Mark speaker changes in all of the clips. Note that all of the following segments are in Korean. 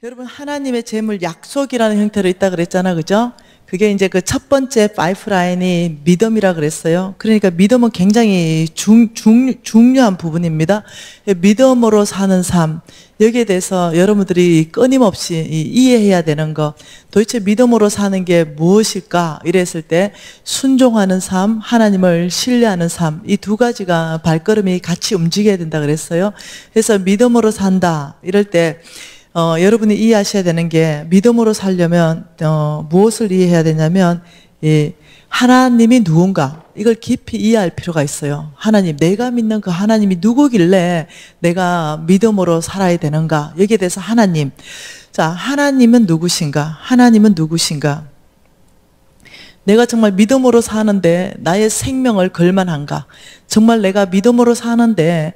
Speaker 1: 여러분, 하나님의 재물 약속이라는 형태로 있다 그랬잖아, 그죠? 그게 이제 그 첫 번째 파이프라인이 믿음이라 그랬어요. 그러니까 믿음은 굉장히 중요한 부분입니다. 믿음으로 사는 삶, 여기에 대해서 여러분들이 끊임없이 이해해야 되는 거, 도대체 믿음으로 사는 게 무엇일까? 이랬을 때 순종하는 삶, 하나님을 신뢰하는 삶, 이 두 가지가 발걸음이 같이 움직여야 된다 그랬어요. 그래서 믿음으로 산다 이럴 때 여러분이 이해하셔야 되는 게, 믿음으로 살려면 무엇을 이해해야 되냐면, 하나님이 누군가, 이걸 깊이 이해할 필요가 있어요. 하나님, 내가 믿는 그 하나님이 누구길래 내가 믿음으로 살아야 되는가? 여기에 대해서 하나님, 자, 하나님은 누구신가? 하나님은 누구신가? 내가 정말 믿음으로 사는데 나의 생명을 걸만한가? 정말 내가 믿음으로 사는데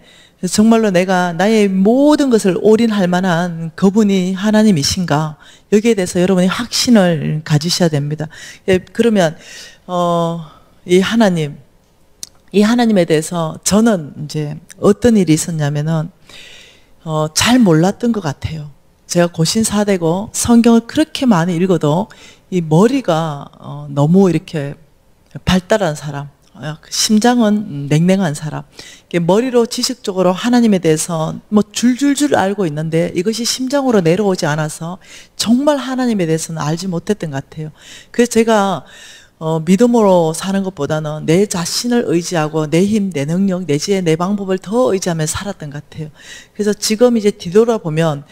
Speaker 1: 정말로 내가 나의 모든 것을 올인할 만한 그분이 하나님이신가? 여기에 대해서 여러분이 확신을 가지셔야 됩니다. 그러면 이 하나님에 대해서 저는 이제 어떤 일이 있었냐면은 잘 몰랐던 것 같아요. 제가 고신사대고 성경을 그렇게 많이 읽어도 이 머리가 너무 이렇게 발달한 사람, 심장은 냉랭한 사람, 머리로 지식적으로 하나님에 대해서 뭐 줄줄줄 알고 있는데 이것이 심장으로 내려오지 않아서 정말 하나님에 대해서는 알지 못했던 것 같아요. 그래서 제가 믿음으로 사는 것보다는 내 자신을 의지하고 내 힘, 내 능력, 내 지혜, 내 방법을 더 의지하며 살았던 것 같아요. 그래서 지금 이제 뒤돌아보면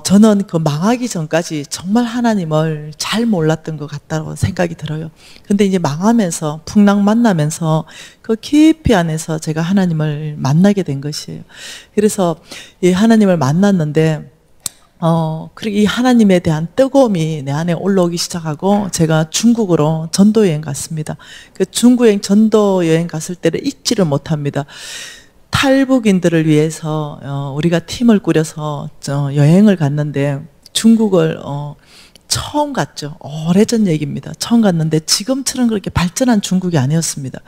Speaker 1: 저는 그 망하기 전까지 정말 하나님을 잘 몰랐던 것 같다고 생각이 들어요. 근데 이제 망하면서, 풍랑 만나면서 그 깊이 안에서 제가 하나님을 만나게 된 것이에요. 그래서 이 하나님을 만났는데, 그리고 이 하나님에 대한 뜨거움이 내 안에 올라오기 시작하고, 제가 중국으로 전도여행 갔습니다. 그 중국여행, 전도여행 갔을 때를 잊지를 못합니다. 탈북인들을 위해서 우리가 팀을 꾸려서 여행을 갔는데, 중국을 처음 갔죠. 오래전 얘기입니다. 처음 갔는데 지금처럼 그렇게 발전한 중국이 아니었습니다.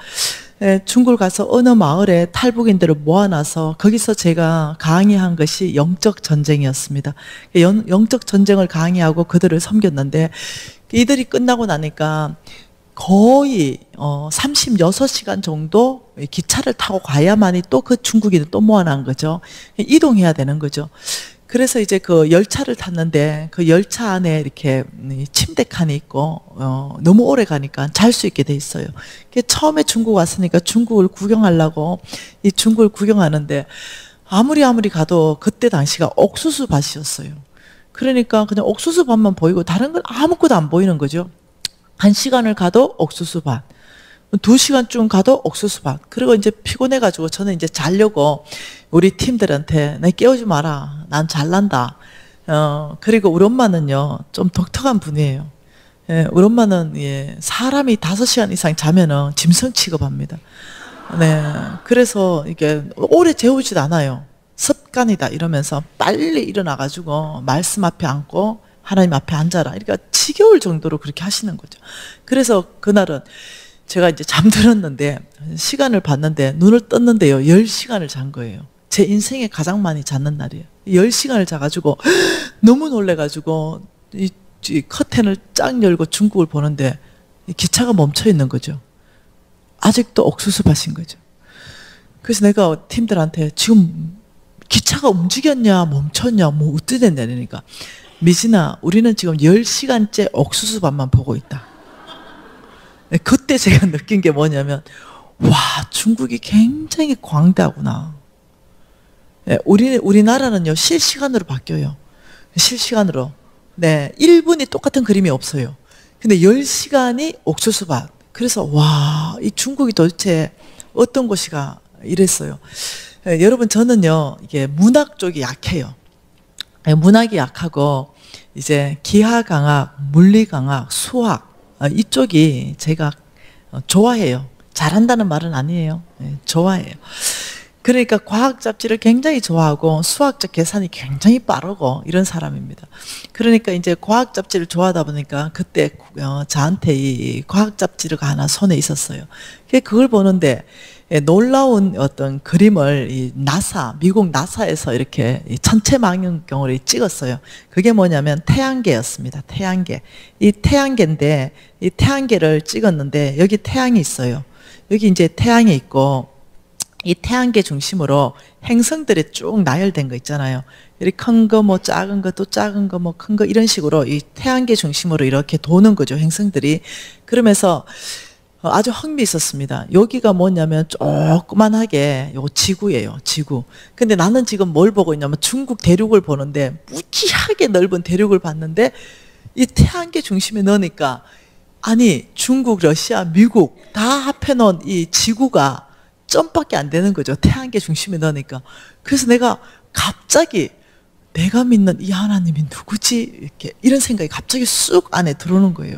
Speaker 1: 중국을 가서 어느 마을에 탈북인들을 모아놔서 거기서 제가 강의한 것이 영적 전쟁이었습니다. 영적 전쟁을 강의하고 그들을 섬겼는데, 이들이 끝나고 나니까 거의 36시간 정도 기차를 타고 가야만이 또 그 중국인을 또 모아놓은 거죠. 이동해야 되는 거죠. 그래서 이제 그 열차를 탔는데, 그 열차 안에 이렇게 침대 칸이 있고 너무 오래 가니까 잘 수 있게 돼 있어요. 처음에 중국 왔으니까 중국을 구경하려고 이 중국을 구경하는데, 아무리 가도 그때 당시가 옥수수 밭이었어요. 그러니까 그냥 옥수수 밭만 보이고 다른 건 아무것도 안 보이는 거죠. 1시간을 가도 옥수수밭, 2시간쯤 가도 옥수수밭. 그리고 이제 피곤해가지고 저는 이제 자려고 우리 팀들한테, 나 깨우지 마라, 난 잘난다. 그리고 우리 엄마는요 좀 독특한 분이에요. 우리 엄마는 사람이 5시간 이상 자면은 짐승 취급합니다. 네, 그래서 이게 오래 재우지도 않아요. 습관이다 이러면서 빨리 일어나가지고 말씀 앞에 앉고 하나님 앞에 앉아라, 그러니까 지겨울 정도로 그렇게 하시는 거죠. 그래서 그날은 제가 이제 잠들었는데, 시간을 봤는데 눈을 떴는데요, 10시간을 잔 거예요. 제 인생에 가장 많이 잤는 날이에요. 10시간을 자가지고 너무 놀래가지고 이 커튼을 쫙 열고 중국을 보는데 기차가 멈춰 있는 거죠. 아직도 옥수수밭인 거죠. 그래서 내가 팀들한테 지금 기차가 움직였냐 멈췄냐 뭐 어떻게 됐냐 그러니까, 미진아, 우리는 지금 10시간째 옥수수밭만 보고 있다. 그때 제가 느낀 게 뭐냐면, 와, 중국이 굉장히 광대하구나. 우리나라는요 실시간으로 바뀌어요. 실시간으로. 네, 1분이 똑같은 그림이 없어요. 근데 10시간이 옥수수밭. 그래서 와, 이 중국이 도대체 어떤 곳이가 이랬어요. 여러분, 저는요 이게 문학 쪽이 약해요. 문학이 약하고 이제 기하강학, 물리강학, 수학 이쪽이 제가 좋아해요. 잘한다는 말은 아니에요. 좋아해요. 그러니까 과학 잡지를 굉장히 좋아하고 수학적 계산이 굉장히 빠르고 이런 사람입니다. 그러니까 이제 과학 잡지를 좋아하다 보니까 그때 저한테 이 과학 잡지가 하나 손에 있었어요. 그걸 보는데 놀라운 어떤 그림을 이 나사, 미국 나사에서 이렇게 이 천체 망원경으로 찍었어요. 그게 뭐냐면 태양계였습니다. 태양계. 이 태양계인데 이 태양계를 찍었는데 여기 태양이 있어요. 여기 이제 태양이 있고 이 태양계 중심으로 행성들이 쭉 나열된 거 있잖아요. 이렇게 큰 거, 뭐 작은 거, 또 작은 거, 뭐 큰 거 이런 식으로 이 태양계 중심으로 이렇게 도는 거죠. 행성들이. 그러면서 아주 흥미있었습니다. 여기가 뭐냐면 조그만하게 요 지구예요. 지구. 근데 나는 지금 뭘 보고 있냐면 중국 대륙을 보는데 무지하게 넓은 대륙을 봤는데 이 태양계 중심에 넣으니까 아니 중국, 러시아, 미국 다 합해놓은 이 지구가 점밖에 안 되는 거죠. 태양계 중심에 넣으니까. 그래서 내가 갑자기 내가 믿는 이 하나님이 누구지? 이렇게 이런 생각이 갑자기 쑥 안에 들어오는 거예요.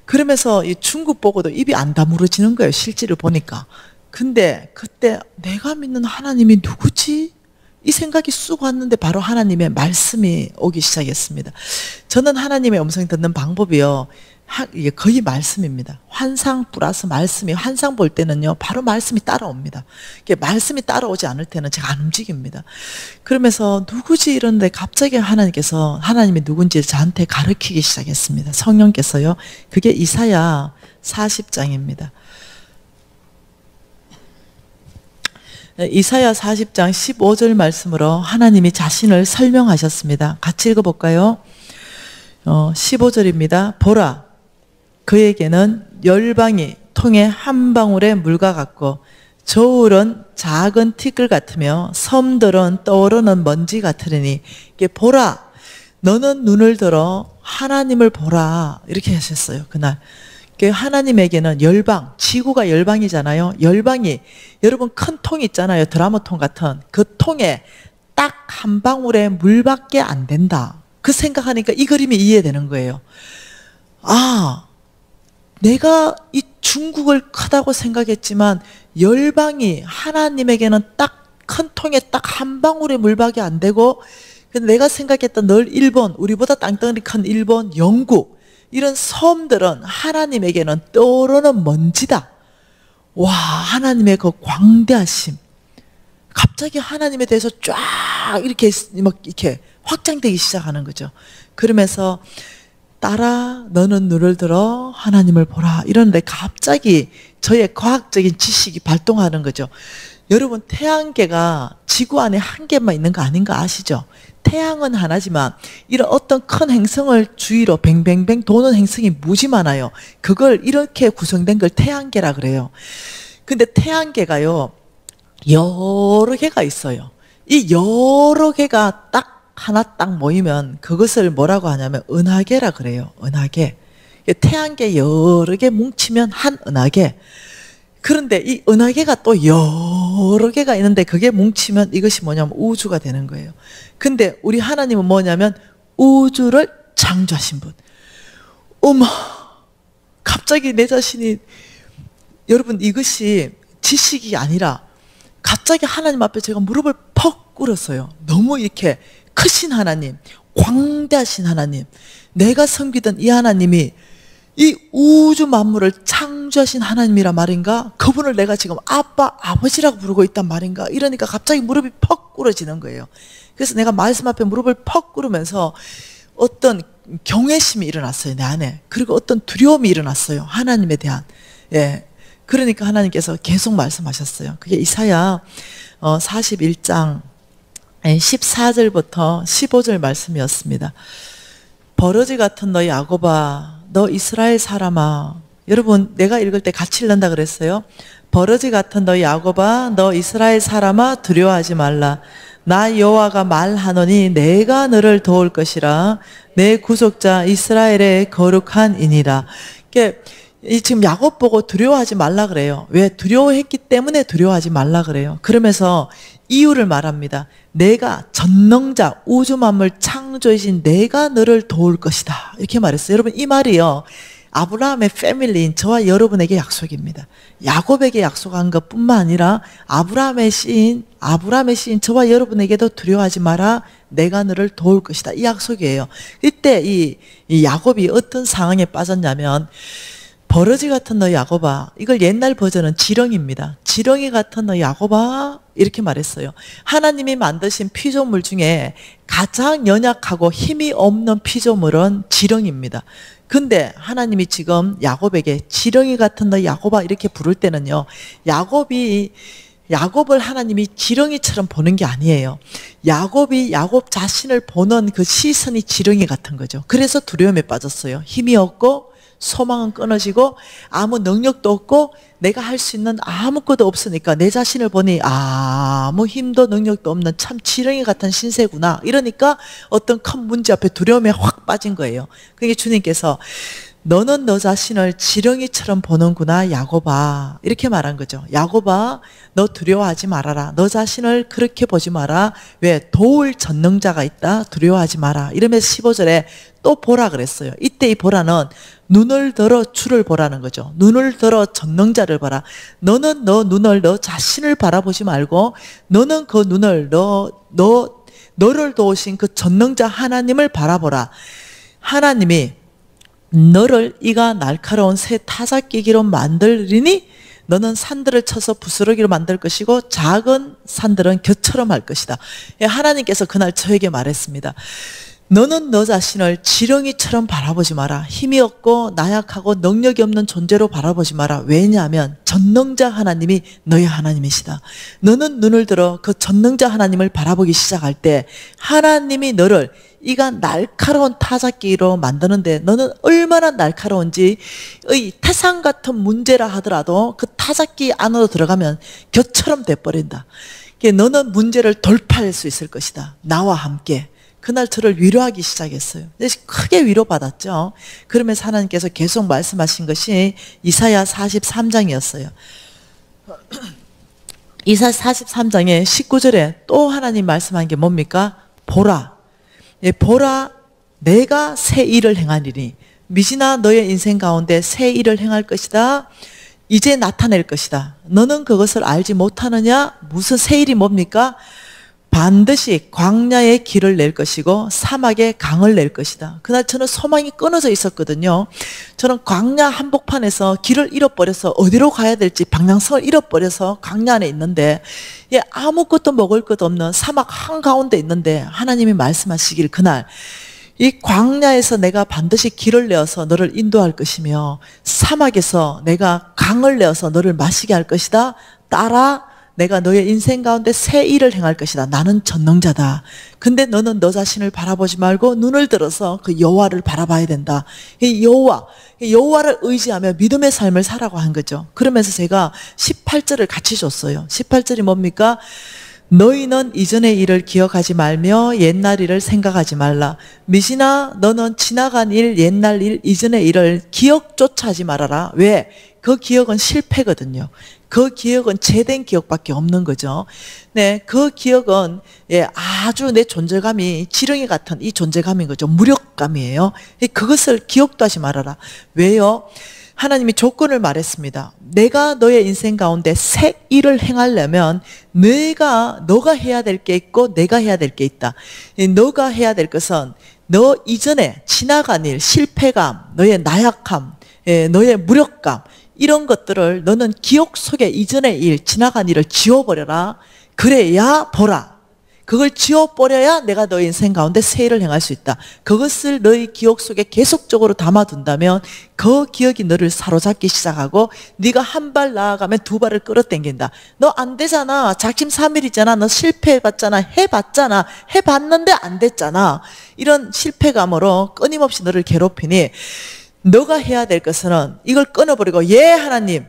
Speaker 1: 그러면서 이 중국 보고도 입이 안 다물어지는 거예요. 실제로 보니까. 근데 그때 내가 믿는 하나님이 누구지? 이 생각이 쑥 왔는데 바로 하나님의 말씀이 오기 시작했습니다. 저는 하나님의 음성 듣는 방법이요. 이게 거의 말씀입니다. 환상 플러스 말씀이, 환상 볼 때는요, 바로 말씀이 따라옵니다. 말씀이 따라오지 않을 때는 제가 안 움직입니다. 그러면서 누구지 이러는데 갑자기 하나님께서 하나님이 누군지 저한테 가르치기 시작했습니다. 성령께서요. 그게 이사야 40장입니다. 이사야 40장 15절 말씀으로 하나님이 자신을 설명하셨습니다. 같이 읽어볼까요? 15절입니다. 보라, 그에게는 열방이 통에 한 방울의 물과 같고 저울은 작은 티끌 같으며 섬들은 떠오르는 먼지 같으리니, 이게 보라, 너는 눈을 들어 하나님을 보라, 이렇게 하셨어요. 그날 하나님에게는 열방, 지구가 열방이잖아요. 열방이, 여러분 큰 통 있잖아요. 드라마통 같은 그 통에 딱 한 방울의 물밖에 안 된다. 그 생각하니까 이 그림이 이해되는 거예요. 아, 내가 이 중국을 크다고 생각했지만 열방이 하나님에게는 딱 큰 통에 딱 한 방울의 물밖에 안 되고, 근데 내가 생각했던 일본, 우리보다 땅덩어리 큰 일본, 영국 이런 섬들은 하나님에게는 떠오르는 먼지다. 와, 하나님의 그 광대하심. 갑자기 하나님에 대해서 쫙 이렇게 막 이렇게 확장되기 시작하는 거죠. 그러면서 따라 너는 눈을 들어 하나님을 보라 이러는데 갑자기 저의 과학적인 지식이 발동하는 거죠. 여러분 태양계가 지구 안에 한 개만 있는 거 아닌 거 아시죠? 태양은 하나지만 이런 어떤 큰 행성을 주위로 뱅뱅뱅 도는 행성이 무지 많아요. 그걸 이렇게 구성된 걸 태양계라 그래요. 근데 태양계가요 여러 개가 있어요. 이 여러 개가 딱 하나 딱 모이면 그것을 뭐라고 하냐면 은하계라 그래요. 은하계. 태양계 여러 개 뭉치면 한 은하계. 그런데 이 은하계가 또 여러 개가 있는데 그게 뭉치면 이것이 뭐냐면 우주가 되는 거예요. 근데 우리 하나님은 뭐냐면 우주를 창조하신 분. 어머, 갑자기 내 자신이, 여러분 이것이 지식이 아니라 갑자기 하나님 앞에 제가 무릎을 퍽 꿇었어요. 너무 이렇게 크신 하나님, 광대하신 하나님, 내가 섬기던 이 하나님이 이 우주 만물을 창조하신 하나님이란 말인가? 그분을 내가 지금 아빠, 아버지라고 부르고 있단 말인가? 이러니까 갑자기 무릎이 퍽 꿇어지는 거예요. 그래서 내가 말씀 앞에 무릎을 퍽 꿇으면서 어떤 경외심이 일어났어요, 내 안에. 그리고 어떤 두려움이 일어났어요, 하나님에 대한. 예. 그러니까 하나님께서 계속 말씀하셨어요. 그게 이사야 41장 14절부터 15절 말씀이었습니다. 버러지 같은 너 야곱아, 너 이스라엘 사람아. 여러분 내가 읽을 때 같이 읽는다 그랬어요. 버러지 같은 너 야곱아, 너 이스라엘 사람아, 두려워하지 말라. 나 여호와가 말하노니 내가 너를 도울 것이라. 내 구속자 이스라엘의 거룩한 이니라. 지금 야곱 보고 두려워하지 말라 그래요. 왜? 두려워했기 때문에 두려워하지 말라 그래요. 그러면서 이유를 말합니다. 내가 전능자 우주 만물 창조이신 내가 너를 도울 것이다, 이렇게 말했어요. 여러분 이 말이요 아브라함의 패밀리인 저와 여러분에게 약속입니다. 야곱에게 약속한 것뿐만 아니라 아브라함의 시인 저와 여러분에게도 두려워하지 마라, 내가 너를 도울 것이다, 이 약속이에요. 이때 이 야곱이 어떤 상황에 빠졌냐면 버러지 같은 너 야곱아. 이걸 옛날 버전은 지렁이입니다. 지렁이 같은 너 야곱아 이렇게 말했어요. 하나님이 만드신 피조물 중에 가장 연약하고 힘이 없는 피조물은 지렁이입니다. 근데 하나님이 지금 야곱에게 지렁이 같은 너 야곱아 이렇게 부를 때는요, 야곱을 하나님이 지렁이처럼 보는 게 아니에요. 야곱이 야곱 자신을 보는 그 시선이 지렁이 같은 거죠. 그래서 두려움에 빠졌어요. 힘이 없고 소망은 끊어지고 아무 능력도 없고 내가 할 수 있는 아무것도 없으니까 내 자신을 보니 아무 힘도 능력도 없는 참 지렁이 같은 신세구나. 이러니까 어떤 큰 문제 앞에 두려움에 확 빠진 거예요. 그게 주님께서 너는 너 자신을 지렁이처럼 보는구나 야곱아 이렇게 말한 거죠. 야곱아 너 두려워하지 말아라. 너 자신을 그렇게 보지 마라. 왜? 도울 전능자가 있다. 두려워하지 마라. 이러면서 15절에 또 보라 그랬어요. 이때 이 보라는 눈을 들어 주를 보라는 거죠. 눈을 들어 전능자를 봐라. 너는 너 눈을 너 자신을 바라보지 말고 너는 그 눈을 너를 도우신 그 전능자 하나님을 바라보라. 하나님이 너를 이가 날카로운 새 타작기기로 만들리니 너는 산들을 쳐서 부스러기로 만들 것이고 작은 산들은 겨처럼 할 것이다. 하나님께서 그날 저에게 말했습니다. 너는 너 자신을 지렁이처럼 바라보지 마라. 힘이 없고 나약하고 능력이 없는 존재로 바라보지 마라. 왜냐하면 전능자 하나님이 너의 하나님이시다. 너는 눈을 들어 그 전능자 하나님을 바라보기 시작할 때 하나님이 너를 이가 날카로운 타작기로 만드는데 너는 얼마나 날카로운지 의 태산 같은 문제라 하더라도 그 타작기 안으로 들어가면 겨처럼 돼버린다. 너는 문제를 돌파할 수 있을 것이다. 나와 함께. 그날 저를 위로하기 시작했어요. 크게 위로받았죠. 그러면서 하나님께서 계속 말씀하신 것이 이사야 43장이었어요. 이사야 43장의 19절에 또 하나님 말씀한 게 뭡니까? 보라. 보라 내가 새 일을 행하리니 미진아 너의 인생 가운데 새 일을 행할 것이다. 이제 나타낼 것이다. 너는 그것을 알지 못하느냐? 무슨 새 일이 뭡니까? 반드시 광야에 길을 낼 것이고 사막에 강을 낼 것이다. 그날 저는 소망이 끊어져 있었거든요. 저는 광야 한복판에서 길을 잃어버려서 어디로 가야 될지 방향성을 잃어버려서 광야 안에 있는데 아무것도 먹을 것 없는 사막 한가운데 있는데 하나님이 말씀하시길 그날 이 광야에서 내가 반드시 길을 내어서 너를 인도할 것이며 사막에서 내가 강을 내어서 너를 마시게 할 것이다. 따라 내가 너의 인생 가운데 새 일을 행할 것이다. 나는 전능자다. 근데 너는 너 자신을 바라보지 말고 눈을 들어서 그 여호와를 바라봐야 된다. 이 여호와를 의지하며 믿음의 삶을 살라고 한 거죠. 그러면서 제가 18절을 같이 줬어요. 18절이 뭡니까? 너희는 이전의 일을 기억하지 말며 옛날 일을 생각하지 말라. 미신아 너는 지나간 일, 옛날 일, 이전의 일을 기억조차 하지 말아라. 왜? 그 기억은 실패거든요. 그 기억은 죄된 기억밖에 없는 거죠. 네, 그 기억은 아주 내 존재감이 지렁이 같은 이 존재감인 거죠. 무력감이에요. 그것을 기억도 하지 말아라. 왜요? 하나님이 조건을 말했습니다. 내가 너의 인생 가운데 새 일을 행하려면 너가 해야 될 게 있고 내가 해야 될 게 있다. 너가 해야 될 것은 너 이전에 지나간 일, 실패감, 너의 나약함, 너의 무력감 이런 것들을 너는 기억 속에 이전의 일, 지나간 일을 지워버려라. 그래야 보라. 그걸 지워버려야 내가 너의 인생 가운데 새 일을 행할 수 있다. 그것을 너의 기억 속에 계속적으로 담아둔다면 그 기억이 너를 사로잡기 시작하고 네가 한 발 나아가면 두 발을 끌어당긴다. 너 안 되잖아. 작심삼일이잖아. 너 실패해봤잖아. 해봤잖아. 해봤는데 안 됐잖아. 이런 실패감으로 끊임없이 너를 괴롭히니 너가 해야 될 것은 이걸 끊어버리고 하나님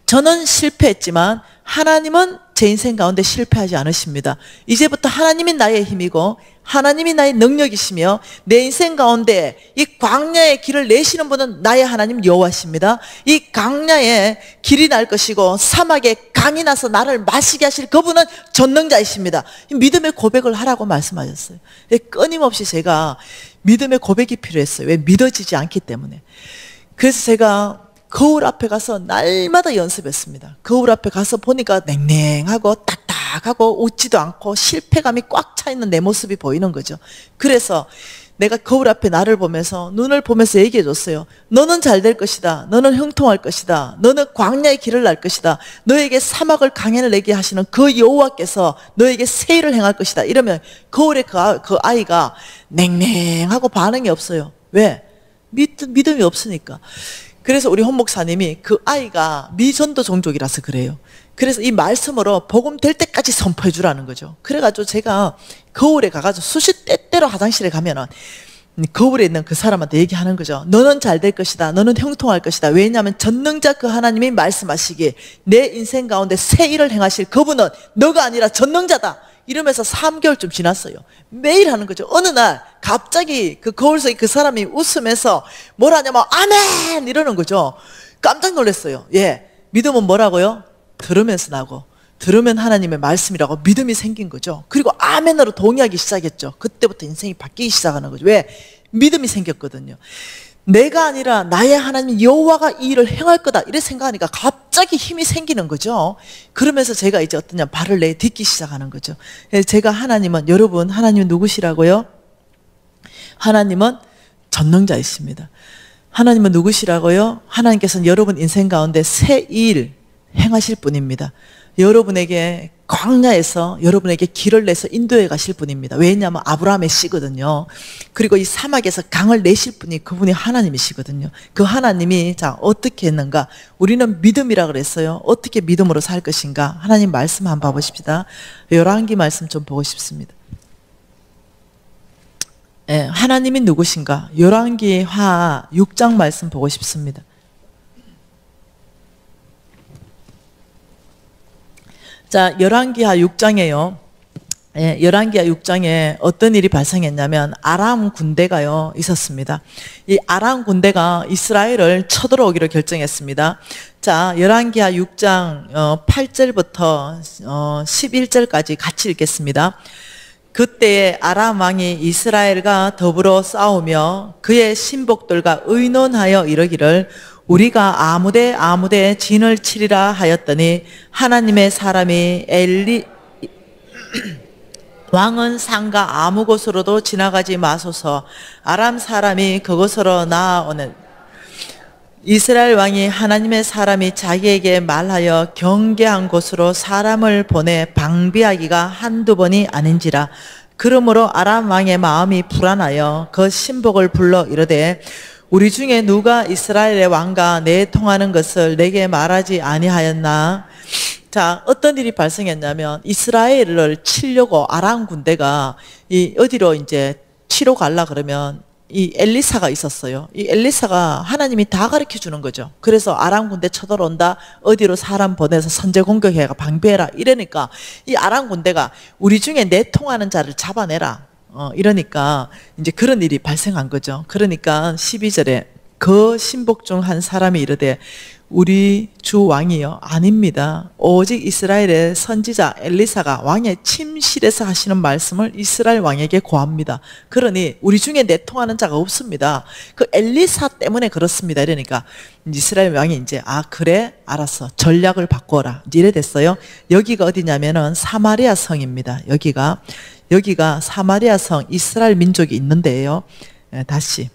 Speaker 1: 저는 실패했지만 하나님은 제 인생 가운데 실패하지 않으십니다. 이제부터 하나님이 나의 힘이고 하나님이 나의 능력이시며 내 인생 가운데 이 광야의 길을 내시는 분은 나의 하나님 여호와십니다. 이 광야에 길이 날 것이고 사막에 강이 나서 나를 마시게 하실 그분은 전능자이십니다. 믿음의 고백을 하라고 말씀하셨어요. 끊임없이 제가 믿음의 고백이 필요했어요. 왜? 믿어지지 않기 때문에. 그래서 제가 거울 앞에 가서 날마다 연습했습니다. 거울 앞에 가서 보니까 냉랭하고 딱딱하고 웃지도 않고 실패감이 꽉 차 있는 내 모습이 보이는 거죠. 그래서 내가 거울 앞에 나를 보면서 눈을 보면서 얘기해 줬어요. 너는 잘 될 것이다. 너는 형통할 것이다. 너는 광야의 길을 날 것이다. 너에게 사막을 강연을 내게 하시는 그 여호와께서 너에게 새 일을 행할 것이다. 이러면 거울에 그 아이가 냉랭하고 반응이 없어요. 왜? 믿음이 없으니까. 그래서 우리 홍 목사님이 그 아이가 미전도 종족이라서 그래요. 그래서 이 말씀으로 복음 될 때까지 선포해 주라는 거죠. 그래가지고 제가 거울에 가가지고 수시 때때로 화장실에 가면은 거울에 있는 그 사람한테 얘기하는 거죠. 너는 잘 될 것이다. 너는 형통할 것이다. 왜냐하면 전능자 그 하나님이 말씀하시기에 내 인생 가운데 새 일을 행하실 그분은 너가 아니라 전능자다. 이러면서 3개월쯤 지났어요. 매일 하는 거죠. 어느 날 갑자기 그 거울 속에 그 사람이 웃으면서 뭐라 하냐면 아멘 이러는 거죠. 깜짝 놀랐어요. 예, 믿음은 뭐라고요? 들으면서 나고, 들으면 하나님의 말씀이라고 믿음이 생긴 거죠. 그리고 아멘으로 동의하기 시작했죠. 그때부터 인생이 바뀌기 시작하는 거죠. 왜? 믿음이 생겼거든요. 내가 아니라 나의 하나님 여호와가 이 일을 행할 거다 이래 생각하니까 갑자기 힘이 생기는 거죠. 그러면서 제가 이제 어떠냐 발을 내딛기 시작하는 거죠. 제가 하나님은, 여러분 하나님은 누구시라고요? 하나님은 전능자이십니다. 하나님은 누구시라고요? 하나님께서는 여러분 인생 가운데 새 일 행하실 분입니다. 여러분에게 광야에서 여러분에게 길을 내서 인도해 가실 분입니다. 왜냐하면 아브라함의 씨거든요. 그리고 이 사막에서 강을 내실 분이 그분이 하나님이시거든요. 그 하나님이 자 어떻게 했는가? 우리는 믿음이라 그랬어요. 어떻게 믿음으로 살 것인가? 하나님 말씀 한번 봐보십시다. 열왕기 말씀 좀 보고 싶습니다. 예, 하나님이 누구신가? 열왕기하 6장 말씀 보고 싶습니다. 자, 열왕기하 6장에요. 예, 열왕기하 6장에 어떤 일이 발생했냐면 아람 군대가요 있었습니다. 이 아람 군대가 이스라엘을 쳐들어오기로 결정했습니다. 자, 열왕기하 6장 8절부터 11절까지 같이 읽겠습니다. 그때에 아람 왕이 이스라엘과 더불어 싸우며 그의 신복들과 의논하여 이르기를 우리가 아무데 진을 치리라 하였더니 하나님의 사람이 왕은 산과 아무 곳으로도 지나가지 마소서. 아람 사람이 그곳으로 나아오는 이스라엘 왕이 하나님의 사람이 자기에게 말하여 경계한 곳으로 사람을 보내 방비하기가 한두 번이 아닌지라. 그러므로 아람 왕의 마음이 불안하여 그 신복을 불러 이르되 우리 중에 누가 이스라엘의 왕과 내통하는 것을 내게 말하지 아니하였나? 자, 어떤 일이 발생했냐면 이스라엘을 치려고 아람 군대가 어디로 이제 치러 가려 그러면 이 엘리사가 있었어요. 이 엘리사가 하나님이 다 가르쳐 주는 거죠. 그래서 아람 군대 쳐들어온다. 어디로 사람 보내서 선제 공격해가 방비해라. 이러니까 이 아람 군대가 우리 중에 내통하는 자를 잡아내라. 이러니까 이제 그런 일이 발생한 거죠. 그러니까 12절에 그 신복 중 한 사람이 이르되 우리 주 왕이요 아닙니다. 오직 이스라엘의 선지자 엘리사가 왕의 침실에서 하시는 말씀을 이스라엘 왕에게 고합니다. 그러니 우리 중에 내통하는 자가 없습니다. 그 엘리사 때문에 그렇습니다. 이러니까 이스라엘 왕이 이제 그래 알았어 전략을 바꿔라 이래 됐어요. 여기가 어디냐면은 사마리아 성입니다. 여기가 사마리아 성 이스라엘 민족이 있는데요. 다시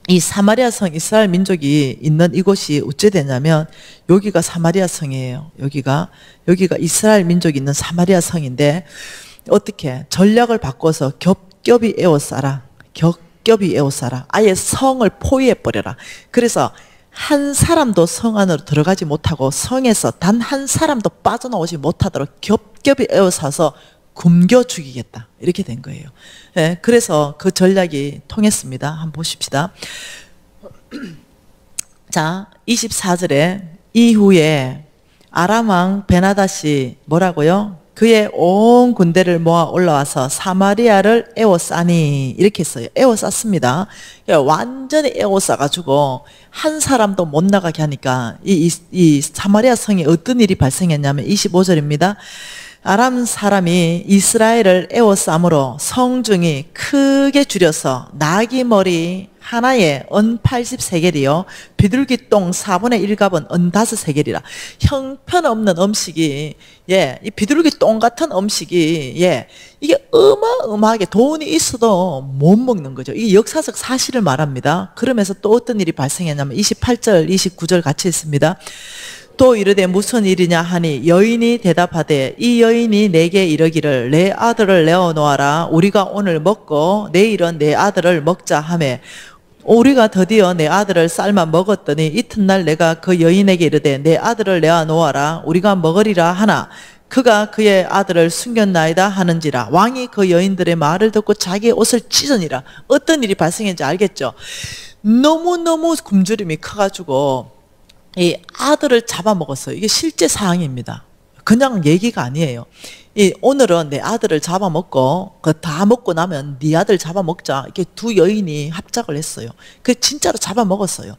Speaker 1: 이 사마리아 성 이스라엘 민족이 있는 이곳이 어째 되냐면 여기가 사마리아 성이에요. 여기가 이스라엘 민족이 있는 사마리아 성인데 어떻게 전략을 바꿔서 겹겹이 에워싸라. 아예 성을 포위해 버려라. 그래서 한 사람도 성 안으로 들어가지 못하고 성에서 단 한 사람도 빠져나오지 못하도록 겹겹이 에워싸서 굶겨 죽이겠다. 이렇게 된 거예요. 네, 그래서 그 전략이 통했습니다. 한번 보십시다. 자, 24절에 이후에 아람 왕 베나닷이 뭐라고요? 그의 온 군대를 모아 올라와서 사마리아를 에워싸니 이렇게 했어요. 에워쌌습니다. 완전히 에워싸가지고 한 사람도 못 나가게 하니까 이 사마리아 성에 어떤 일이 발생했냐면 25절입니다. 아람 사람이 이스라엘을 에워싸므로 성중이 크게 줄여서 나귀 머리 하나에 은 83개리요. 비둘기 똥 4분의 1갑은 은 5세겔이라. 형편없는 음식이, 예, 이 비둘기 똥 같은 음식이, 예, 이게 어마어마하게 돈이 있어도 못 먹는 거죠. 이게 역사적 사실을 말합니다. 그러면서 또 어떤 일이 발생했냐면 28절, 29절 같이 있습니다. 또 이르되 무슨 일이냐 하니 여인이 대답하되 이 여인이 내게 이르기를 내 아들을 내어 놓아라. 우리가 오늘 먹고 내일은 내 아들을 먹자 하매 우리가 드디어 내 아들을 삶아 먹었더니 이튿날 내가 그 여인에게 이르되 내 아들을 내어 놓아라. 우리가 먹으리라 하나 그가 그의 아들을 숨겼나이다 하는지라. 왕이 그 여인들의 말을 듣고 자기의 옷을 찢으니라. 어떤 일이 발생했는지 알겠죠? 너무너무 굶주림이 커가지고 이 아들을 잡아먹었어요. 이게 실제 사항입니다. 그냥 얘기가 아니에요. 오늘은 내 아들을 잡아먹고 다 먹고 나면 네 아들 잡아먹자. 이렇게 두 여인이 합작을 했어요. 그 진짜로 잡아먹었어요.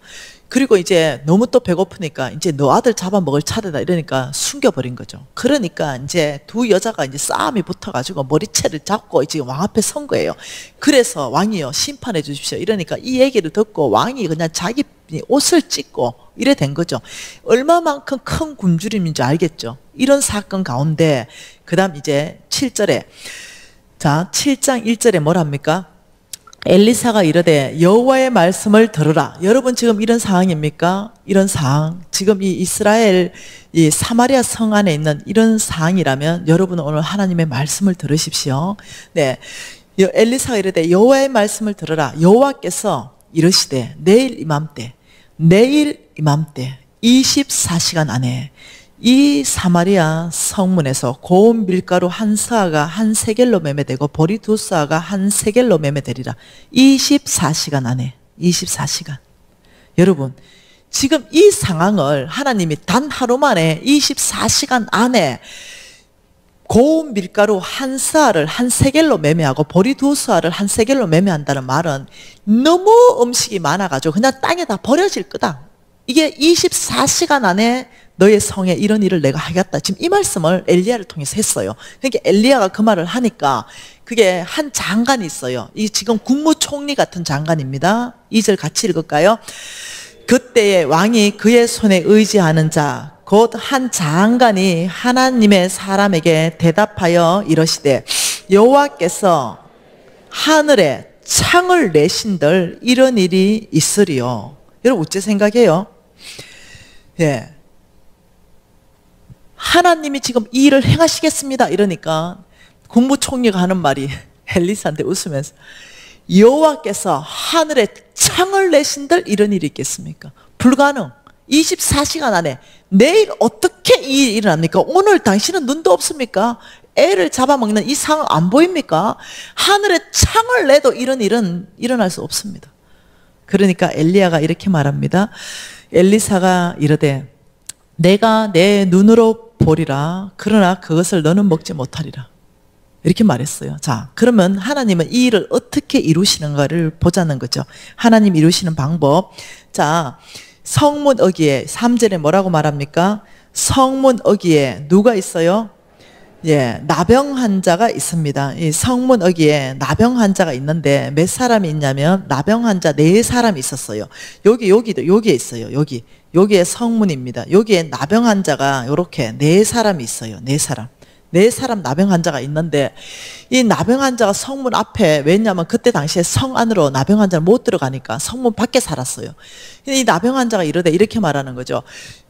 Speaker 1: 그리고 이제 너무 또 배고프니까 이제 너 아들 잡아먹을 차례다 이러니까 숨겨버린 거죠. 그러니까 이제 두 여자가 이제 싸움이 붙어가지고 머리채를 잡고 지금 왕 앞에 선 거예요. 그래서 왕이요 심판해 주십시오. 이러니까 이 얘기를 듣고 왕이 그냥 자기 옷을 찢고 이래 된 거죠. 얼마만큼 큰 굶주림인지 알겠죠. 이런 사건 가운데 그 다음 이제 7절에 자 7장 1절에 뭐랍니까? 엘리사가 이르되 여호와의 말씀을 들으라. 여러분 지금 이런 상황입니까? 이런 상황. 지금 이 이스라엘 이 사마리아 성 안에 있는 이런 상황이라면 여러분은 오늘 하나님의 말씀을 들으십시오. 네, 엘리사가 이르되 여호와의 말씀을 들으라. 여호와께서 이르시되 내일 이맘때 24시간 안에 이 사마리아 성문에서 고운 밀가루 한 사아가 한 세겔로 매매되고 보리 두 사아가 한 세겔로 매매되리라. 24시간 안에 24시간. 여러분 지금 이 상황을 하나님이 단 하루 만에 24시간 안에 고운 밀가루 한 사알을 한 세겔로 매매하고 보리 두 사알을 한 세겔로 매매한다는 말은 너무 음식이 많아가지고 그냥 땅에다 버려질 거다. 이게 24시간 안에 너의 성에 이런 일을 내가 하겠다. 지금 이 말씀을 엘리야를 통해서 했어요. 그러니까 엘리야가 그 말을 하니까 그게 한 장관이 있어요. 이 지금 국무총리 같은 장관입니다. 2절 같이 읽을까요? 그때에 왕이 그의 손에 의지하는 자 곧 한 장관이 하나님의 사람에게 대답하여 이러시되 여호와께서 하늘에 창을 내신들 이런 일이 있으리요. 여러분 어째 생각해요? 예. 하나님이 지금 이 일을 행하시겠습니다. 이러니까 국무총리가 하는 말이 엘리사한테 웃으면서 여호와께서 하늘에 창을 내신들 이런 일이 있겠습니까? 불가능. 24시간 안에 내일 어떻게 이 일이 일어납니까? 오늘 당신은 눈도 없습니까? 애를 잡아먹는 이 상황 안 보입니까? 하늘에 창을 내도 이런 일은 일어날 수 없습니다. 그러니까 엘리야가 이렇게 말합니다. 엘리사가 이르되 내가 내 눈으로 보리라. 그러나 그것을 너는 먹지 못하리라. 이렇게 말했어요. 자, 그러면 하나님은 이 일을 어떻게 이루시는가를 보자는 거죠. 하나님 이루시는 방법. 자, 성문 어귀에 3절에 뭐라고 말합니까? 성문 어귀에 누가 있어요? 예, 나병 환자가 있습니다. 이 성문 어귀에 나병 환자가 있는데 몇 사람이 있냐면 나병 환자 4사람이 있었어요. 여기에 있어요. 여기에 성문입니다. 여기에 나병 환자가 이렇게 4사람이 있어요. 4사람 나병 환자가 있는데 이 나병 환자가 성문 앞에 왜냐하면 그때 당시에 성 안으로 나병 환자를 못 들어가니까 성문 밖에 살았어요. 이 나병 환자가 이렇게 말하는 거죠.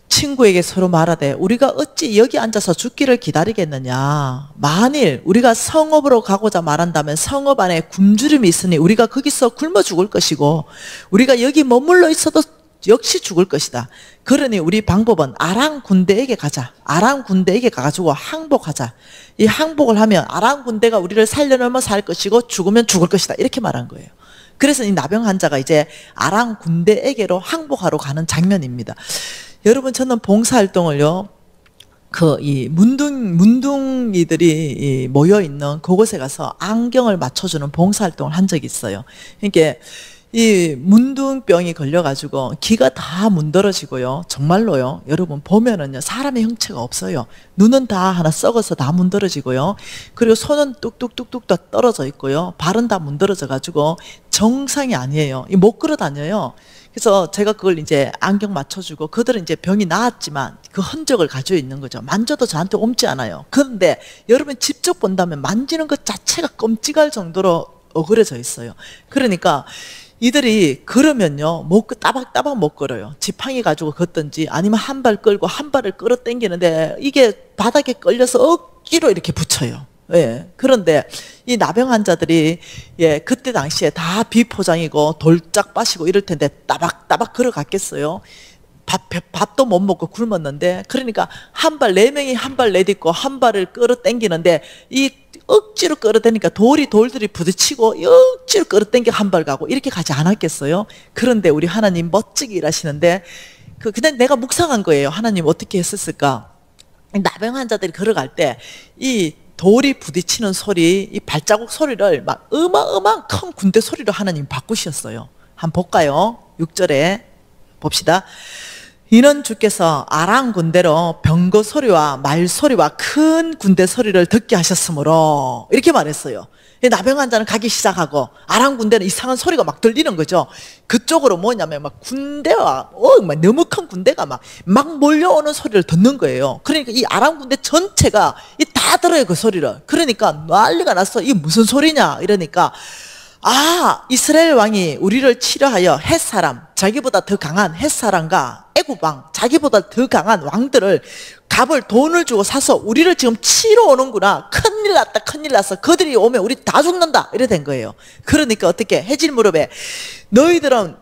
Speaker 1: 친구에게 서로 말하되 우리가 어찌 여기 앉아서 죽기를 기다리겠느냐. 만일 우리가 성읍으로 가고자 말한다면 성읍 안에 굶주림이 있으니 우리가 거기서 굶어 죽을 것이고 우리가 여기 머물러 있어도 역시 죽을 것이다. 그러니 우리 방법은 아람 군대에게 가자. 아람 군대에게 가가지고 항복하자. 이 항복을 하면 아람 군대가 우리를 살려놓으면 살 것이고 죽으면 죽을 것이다. 이렇게 말한 거예요. 그래서 이 나병 환자가 이제 아람 군대에게로 항복하러 가는 장면입니다. 여러분 저는 봉사활동을요 이 문둥이들이 모여 있는 그곳에 가서 안경을 맞춰주는 봉사활동을 한 적이 있어요. 그러니까 이 문둥병이 걸려가지고 귀가 다 문드러지고요. 정말로요. 여러분 보면은요, 사람의 형체가 없어요. 눈은 다 하나 썩어서 다 문드러지고요. 그리고 손은 뚝뚝뚝뚝 다 떨어져 있고요. 발은 다 문드러져 가지고 정상이 아니에요. 못 걸어 다녀요. 그래서 제가 그걸 이제 안경 맞춰주고, 그들은 이제 병이 나았지만 그 흔적을 가지고 있는 거죠. 만져도 저한테 옮지 않아요. 그런데 여러분 직접 본다면 만지는 것 자체가 끔찍할 정도로 어그러져 있어요. 그러니까 이들이 걸으면요, 못, 따박따박 못 걸어요. 지팡이 가지고 걷든지 아니면 한 발 끌고 한 발을 끌어 당기는데 이게 바닥에 끌려서 억지로 이렇게 붙여요. 예. 그런데 이 나병 환자들이, 예, 그때 당시에 다 비포장이고 돌짝 빠시고 이럴 텐데 따박따박 걸어갔겠어요? 밥도 못 먹고 굶었는데, 그러니까 한 발, 네 명이 한 발 내딛고 한 발을 끌어 당기는데 이 억지로 끌어대니까 돌들이 부딪히고 억지로 끌어당겨 한 발 가고 이렇게 가지 않았겠어요? 그런데 우리 하나님 멋지게 일하시는데, 그냥 내가 묵상한 거예요. 하나님 어떻게 했었을까? 나병 환자들이 걸어갈 때 이 돌이 부딪히는 소리, 이 발자국 소리를 막 어마어마한 큰 군대 소리로 하나님 바꾸셨어요. 한번 볼까요? 6절에 봅시다. 이는 주께서 아람 군대로 병거 소리와 말 소리와 큰 군대 소리를 듣게 하셨으므로, 이렇게 말했어요. 나병 환자는 가기 시작하고 아람 군대는 이상한 소리가 막 들리는 거죠. 그쪽으로 뭐냐면 막 군대와 막 너무 큰 군대가 막 몰려오는 소리를 듣는 거예요. 그러니까 이 아람 군대 전체가 다 들어요, 그 소리를. 그러니까 난리가 났어. 이게 무슨 소리냐 이러니까, 이스라엘 왕이 우리를 치려하여 햇사람, 자기보다 더 강한 햇사람과 애굽왕, 자기보다 더 강한 왕들을 돈을 주고 사서 우리를 지금 치러 오는구나. 큰일 났다, 큰일 났어. 그들이 오면 우리 다 죽는다. 이래 된 거예요. 그러니까 어떻게 해질 무렵에 너희들은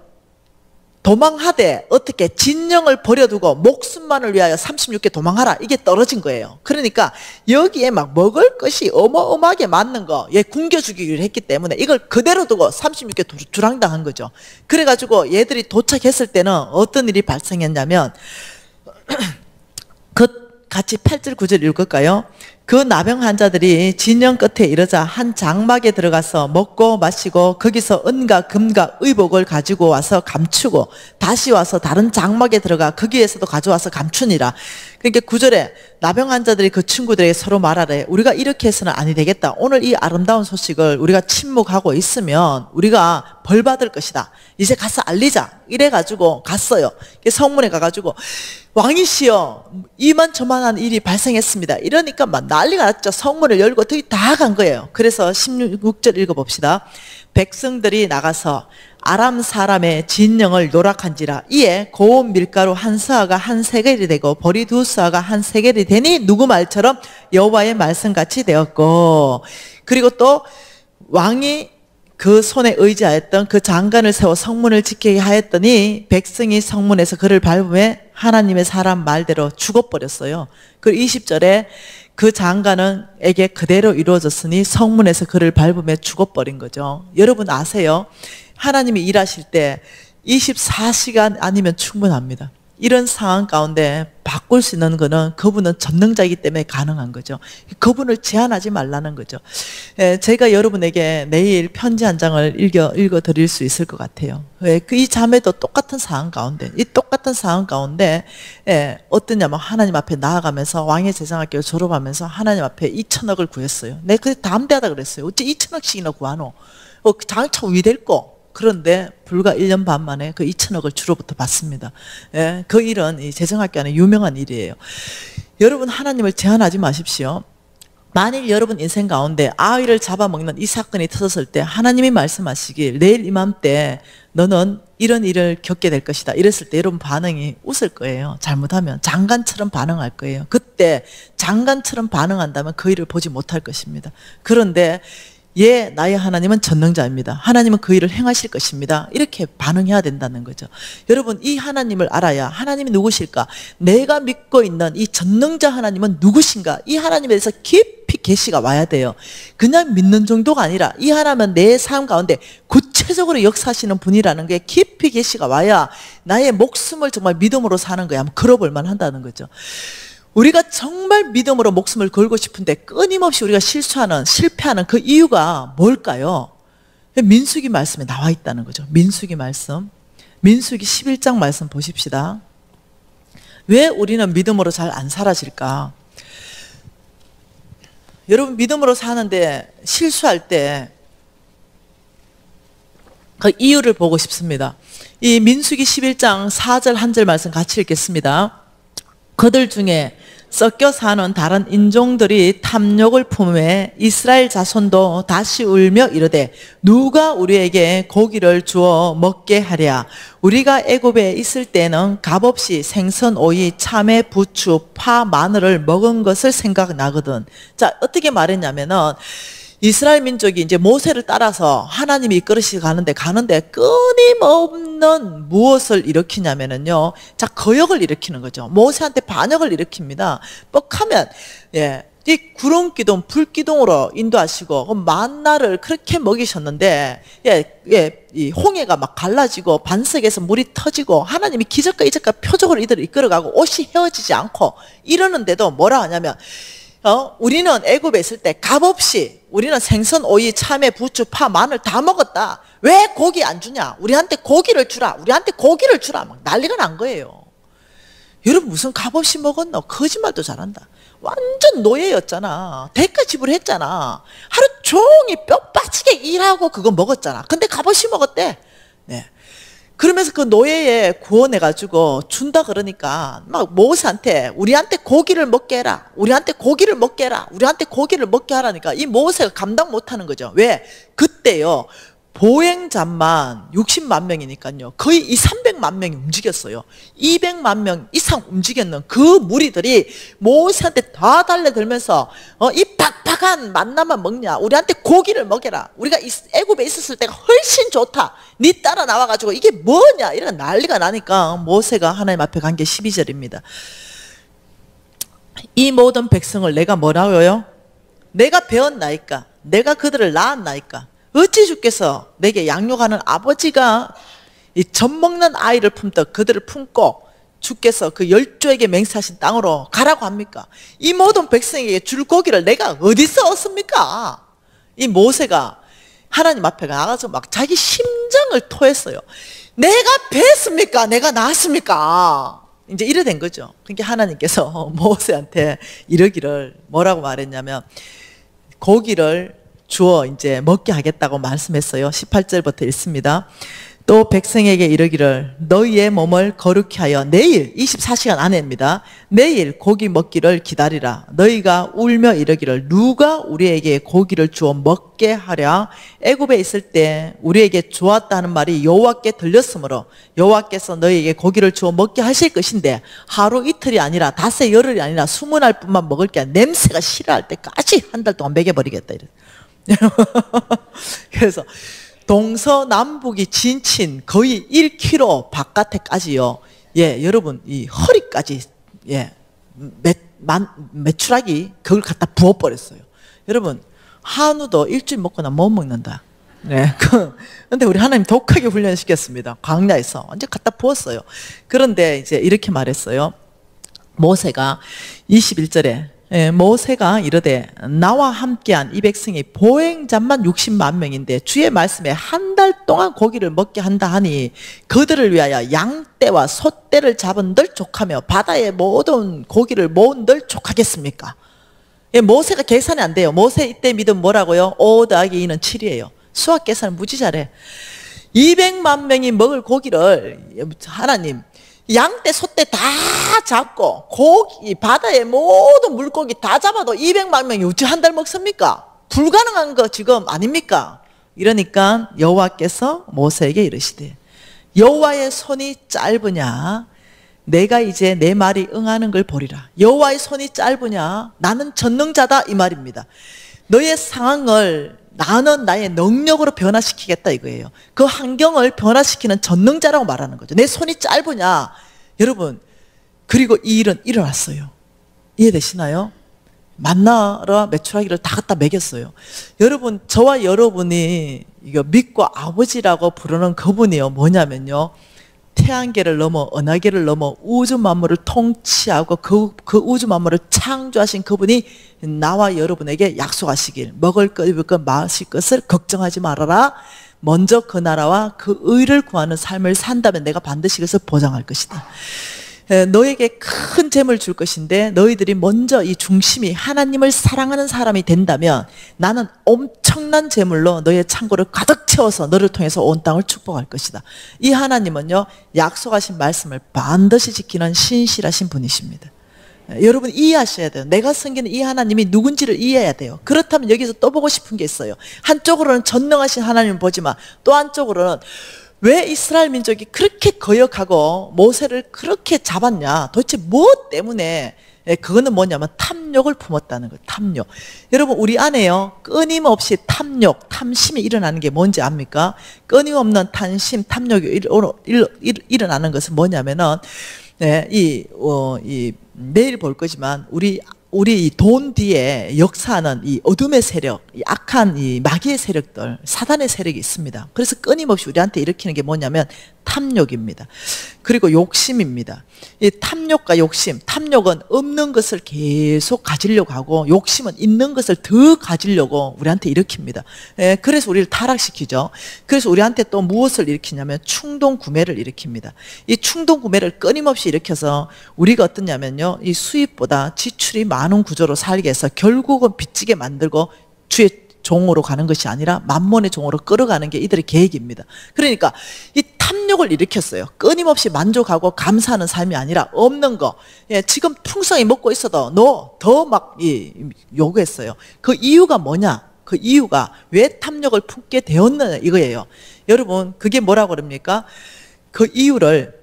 Speaker 1: 도망하되 어떻게 진영을 버려두고 목숨만을 위하여 36개 도망하라. 이게 떨어진 거예요. 그러니까 여기에 막 먹을 것이 어마어마하게 많는 거, 얘 굶겨주기를 했기 때문에 이걸 그대로 두고 36개 주랑당한 거죠. 그래가지고 얘들이 도착했을 때는 어떤 일이 발생했냐면, 같이 8절 9절 읽을까요? 그 나병 환자들이 진영 끝에 이르자 한 장막에 들어가서 먹고 마시고 거기서 은과 금과 의복을 가지고 와서 감추고 다시 와서 다른 장막에 들어가 거기에서도 가져와서 감추니라. 그러니까 9절에 나병 환자들이 그 친구들에게 서로 말하래. 우리가 이렇게 해서는 아니 되겠다. 오늘 이 아름다운 소식을 우리가 침묵하고 있으면 우리가 벌 받을 것이다. 이제 가서 알리자. 이래가지고 갔어요. 성문에 가가지고 왕이시여, 이만저만한 일이 발생했습니다. 이러니까 막 난리가 났죠. 성문을 열고 거기 다 간 거예요. 그래서 16절 읽어봅시다. 백성들이 나가서 아람 사람의 진영을 노락한지라. 이에 고운 밀가루 한 서아가 한 세겔이 되고 보리 두 서아가 한 세겔이 되니 누구 말처럼 여호와의 말씀같이 되었고, 그리고 또 왕이 그 손에 의지하였던 그 장관을 세워 성문을 지키게 하였더니 백성이 성문에서 그를 밟음에 하나님의 사람 말대로 죽어버렸어요. 그리고 20절에 그 장관에게 그대로 이루어졌으니 성문에서 그를 밟음에 죽어버린 거죠. 여러분 아세요? 하나님이 일하실 때 24시간 아니면 충분합니다. 이런 상황 가운데 바꿀 수 있는 거는 그분은 전능자이기 때문에 가능한 거죠. 그분을 제한하지 말라는 거죠. 제가 여러분에게 내일 편지 한 장을 읽어 드릴 수 있을 것 같아요. 이 자매도 똑같은 상황 가운데, 이 똑같은 상황 가운데 어떠냐면 하나님 앞에 나아가면서 왕의 제상학교를 졸업하면서 하나님 앞에 2천억을 구했어요. 내가 그때 담대하다 그랬어요. 어째 2천억씩이나 구하노? 장차 위될 거. 그런데 불과 1년 반 만에 그 2천억을 주로부터 받습니다. 그 일은 이 재정학교 안에 유명한 일이에요. 여러분 하나님을 제한하지 마십시오. 만일 여러분 인생 가운데 아이를 잡아먹는 이 사건이 터졌을 때 하나님이 말씀하시길 내일 이맘때 너는 이런 일을 겪게 될 것이다. 이랬을 때 여러분 반응이 웃을 거예요. 잘못하면 장관처럼 반응할 거예요. 그때 장관처럼 반응한다면 그 일을 보지 못할 것입니다. 그런데 나의 하나님은 전능자입니다. 하나님은 그 일을 행하실 것입니다. 이렇게 반응해야 된다는 거죠. 여러분 이 하나님을 알아야, 하나님이 누구실까? 내가 믿고 있는 이 전능자 하나님은 누구신가? 이 하나님에 대해서 깊이 계시가 와야 돼요. 그냥 믿는 정도가 아니라 이 하나님은 내 삶 가운데 구체적으로 역사하시는 분이라는 게 깊이 계시가 와야 나의 목숨을 정말 믿음으로 사는 거야. 한번 걸어볼 만한다는 거죠. 우리가 정말 믿음으로 목숨을 걸고 싶은데 끊임없이 우리가 실패하는 그 이유가 뭘까요? 민수기 말씀에 나와 있다는 거죠. 민수기 말씀. 민수기 11장 말씀 보십시다. 왜 우리는 믿음으로 잘 안 살아질까? 여러분 믿음으로 사는데 실수할 때 그 이유를 보고 싶습니다. 이 민수기 11장 4절 한 절 말씀 같이 읽겠습니다. 그들 중에 섞여 사는 다른 인종들이 탐욕을 품에 이스라엘 자손도 다시 울며 이르되 누가 우리에게 고기를 주어 먹게 하랴. 우리가 애굽에 있을 때는 값없이 생선, 오이, 참외, 부추, 파, 마늘을 먹은 것을 생각나거든. 자, 어떻게 말했냐면은 이스라엘 민족이 이제 모세를 따라서 하나님이 이끌으시 가는데 끊임없는 무엇을 일으키냐면은요. 자, 거역을 일으키는 거죠. 모세한테 반역을 일으킵니다. 뻑하면, 이 구름기둥, 불기둥으로 인도하시고, 만나를 그렇게 먹이셨는데, 이 홍해가 막 갈라지고, 반석에서 물이 터지고, 하나님이 기적과 이적과 표적으로 이들을 이끌어가고, 옷이 헤어지지 않고, 이러는데도 뭐라 하냐면, 우리는 애굽에 있을 때 값없이 우리는 생선, 오이, 참외, 부추, 파, 마늘 다 먹었다. 왜 고기 안 주냐? 우리한테 고기를 주라. 우리한테 고기를 주라. 막 난리가 난 거예요. 여러분 무슨 값없이 먹었노? 거짓말도 잘한다. 완전 노예였잖아. 대가 지불했잖아. 하루 종일 뼈 빠지게 일하고 그거 먹었잖아. 근데 값없이 먹었대. 네. 그러면서 그 노예에 구원해가지고 준다 그러니까 막 모세한테 우리한테 고기를 먹게 해라. 우리한테 고기를 먹게 해라. 우리한테 고기를 먹게 하라니까 이 모세가 감당 못하는 거죠. 왜? 그때요. 보행자만 60만 명이니까요. 거의 300만 명이 움직였어요. 200만 명 이상 움직였는 그 무리들이 모세한테 다 달려들면서 이 팍팍한 만나만 먹냐? 우리한테 고기를 먹여라. 우리가 애굽에 있었을 때가 훨씬 좋다. 네 따라 나와가지고 이게 뭐냐? 이런 난리가 나니까 모세가 하나님 앞에 간 게 12절입니다. 이 모든 백성을 내가 뭐라고요? 내가 배웠나이까? 내가 그들을 낳았나이까? 어찌 주께서 내게 양육하는 아버지가 이 젖먹는 아이를 품듯 그들을 품고 주께서 그 열조에게 맹세하신 땅으로 가라고 합니까? 이 모든 백성에게 줄 고기를 내가 어디서 얻습니까? 이 모세가 하나님 앞에 나가서 막 자기 심장을 토했어요. 내가 배 했습니까? 내가 낳았습니까? 이제 이래 된 거죠. 그러니까 하나님께서 모세한테 이러기를 뭐라고 말했냐면 고기를 주어 이제 먹게 하겠다고 말씀했어요. 18절부터 읽습니다. 또 백성에게 이르기를 너희의 몸을 거룩히 하여 내일 24시간 안에입니다. 내일 고기 먹기를 기다리라. 너희가 울며 이르기를 누가 우리에게 고기를 주어 먹게 하랴. 애굽에 있을 때 우리에게 주었다는 말이 여호와께 들렸으므로 여호와께서 너희에게 고기를 주어 먹게 하실 것인데 하루 이틀이 아니라 닷새 열흘이 아니라 20알뿐만 먹을 게 아니라 냄새가 싫어할 때까지 한 달 동안 먹여버리겠다. 그래서 동서남북이 진친 거의 1km 바깥에까지요. 여러분 이 허리까지 메추라기 그걸 갖다 부어버렸어요. 여러분 한우도 일주일 먹고 나 못 먹는다. 근데 우리 하나님 독하게 훈련시켰습니다. 광야에서 완전 갖다 부었어요. 그런데 이제 이렇게 말했어요. 모세가 21절에 모세가 이르되 나와 함께한 이 백성이 보행자만 60만 명인데 주의 말씀에 한 달 동안 고기를 먹게 한다 하니 그들을 위하여 양떼와 소떼를 잡은들 족하며 바다의 모든 고기를 모은들 족하겠습니까? 모세가 계산이 안 돼요. 모세 이때 믿음 뭐라고요? 5 더하기 2는 7이에요. 수학 계산을 무지 잘해. 200만 명이 먹을 고기를 하나님 양떼, 소떼 다 잡고 고기, 바다의 모든 물고기 다 잡아도 200만 명이 어찌 한 달 먹습니까? 불가능한 거 지금 아닙니까? 이러니까 여호와께서 모세에게 이르시되 여호와의 손이 짧으냐? 내가 이제 내 말이 응하는 걸 보리라. 여호와의 손이 짧으냐? 나는 전능자다 이 말입니다. 너의 상황을 나는 나의 능력으로 변화시키겠다 이거예요. 그 환경을 변화시키는 전능자라고 말하는 거죠. 내 손이 짧으냐? 여러분 그리고 이 일은 일어났어요. 이해되시나요? 만나라 메추라기를 다 갖다 먹였어요. 여러분 저와 여러분이 이거 믿고 아버지라고 부르는 그분이요 뭐냐면요 태양계를 넘어 은하계를 넘어 우주 만물을 통치하고 그 우주 만물을 창조하신 그분이 나와 여러분에게 약속하시길 먹을 것 입을 것 마실 것을 걱정하지 말아라. 먼저 그 나라와 그 의를 구하는 삶을 산다면 내가 반드시 그것을 보장할 것이다. 너에게 큰 재물을 줄 것인데 너희들이 먼저 이 중심이 하나님을 사랑하는 사람이 된다면 나는 엄청난 재물로 너의 창고를 가득 채워서 너를 통해서 온 땅을 축복할 것이다. 이 하나님은요, 약속하신 말씀을 반드시 지키는 신실하신 분이십니다. 여러분 이해하셔야 돼요. 내가 섬기는 이 하나님이 누군지를 이해해야 돼요. 그렇다면 여기서 또 보고 싶은 게 있어요. 한쪽으로는 전능하신 하나님을 보지만 또 한쪽으로는 왜 이스라엘 민족이 그렇게 거역하고 모세를 그렇게 잡았냐? 도대체 뭐 때문에? 그거는 뭐냐면 탐욕을 품었다는 거예요. 탐욕. 여러분 우리 안에요, 끊임없이 탐욕, 탐심이 일어나는 게 뭔지 압니까? 끊임없는 탐심, 탐욕이 일어나는 것은 뭐냐면은 내일 볼 거지만 우리 돈 뒤에 역사하는 이 어둠의 세력, 이 악한 이 마귀의 세력들, 사단의 세력이 있습니다. 그래서 끊임없이 우리한테 일으키는 게 뭐냐면 탐욕입니다. 그리고 욕심입니다. 이 탐욕과 욕심, 탐욕은 없는 것을 계속 가지려고 하고 욕심은 있는 것을 더 가지려고 우리한테 일으킵니다. 그래서 우리를 타락시키죠. 그래서 우리한테 또 무엇을 일으키냐면 충동 구매를 일으킵니다. 이 충동 구매를 끊임없이 일으켜서 우리가 어떠냐면요, 이 수입보다 지출이 많은 구조로 살게 해서 결국은 빚지게 만들고 주의 종으로 가는 것이 아니라 만몬의 종으로 끌어가는 게 이들의 계획입니다. 그러니까 이 탐욕을 일으켰어요. 끊임없이 만족하고 감사하는 삶이 아니라 없는 거, 지금 풍성히 먹고 있어도 너 더 막 요구했어요. 그 이유가 뭐냐? 그 이유가 왜 탐욕을 품게 되었느냐 이거예요. 여러분 그게 뭐라고 그럽니까? 그 이유를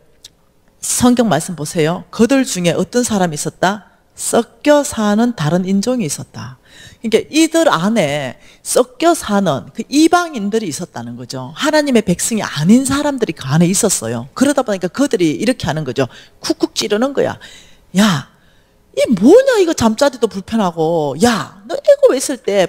Speaker 1: 성경 말씀 보세요. 그들 중에 어떤 사람이 있었다? 섞여 사는 다른 인종이 있었다. 그러니까 이들 안에 섞여 사는 그 이방인들이 있었다는 거죠. 하나님의 백성이 아닌 사람들이 그 안에 있었어요. 그러다 보니까 그들이 이렇게 하는 거죠. 쿡쿡 찌르는 거야. 야, 이 뭐냐 이거 잠자리도 불편하고, 야, 너 애굽에 있을 때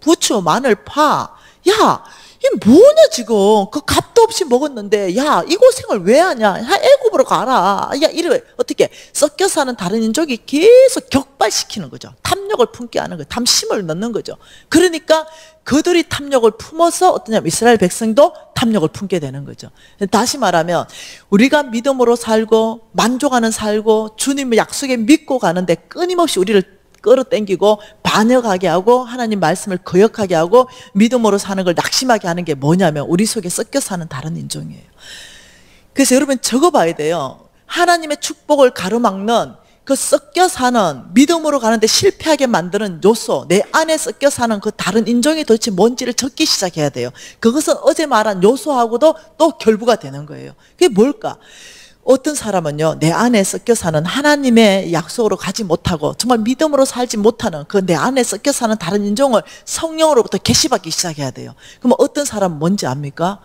Speaker 1: 부추, 마늘, 파, 야, 이 뭐냐 지금 그 값도 없이 먹었는데 야 이 고생을 왜 하냐, 애굽으로 가라. 야 이래. 어떻게 섞여 사는 다른 인족이 계속 격발시키는 거죠. 탐욕을 품게 하는 거예요. 탐심을 넣는 거죠. 그러니까 그들이 탐욕을 품어서 어떠냐면 이스라엘 백성도 탐욕을 품게 되는 거죠. 다시 말하면 우리가 믿음으로 살고 만족하는 살고 주님의 약속에 믿고 가는데 끊임없이 우리를 끌어당기고 반역하게 하고 하나님 말씀을 거역하게 하고 믿음으로 사는 걸 낙심하게 하는 게 뭐냐면 우리 속에 섞여 사는 다른 인종이에요. 그래서 여러분 적어봐야 돼요. 하나님의 축복을 가로막는 그 섞여 사는, 믿음으로 가는데 실패하게 만드는 요소, 내 안에 섞여 사는 그 다른 인종이 도대체 뭔지를 적기 시작해야 돼요. 그것은 어제 말한 요소하고도 또 결부가 되는 거예요. 그게 뭘까? 어떤 사람은요, 내 안에 섞여 사는 하나님의 약속으로 가지 못하고 정말 믿음으로 살지 못하는 그 내 안에 섞여 사는 다른 인종을 성령으로부터 계시받기 시작해야 돼요. 그럼 어떤 사람은 뭔지 압니까?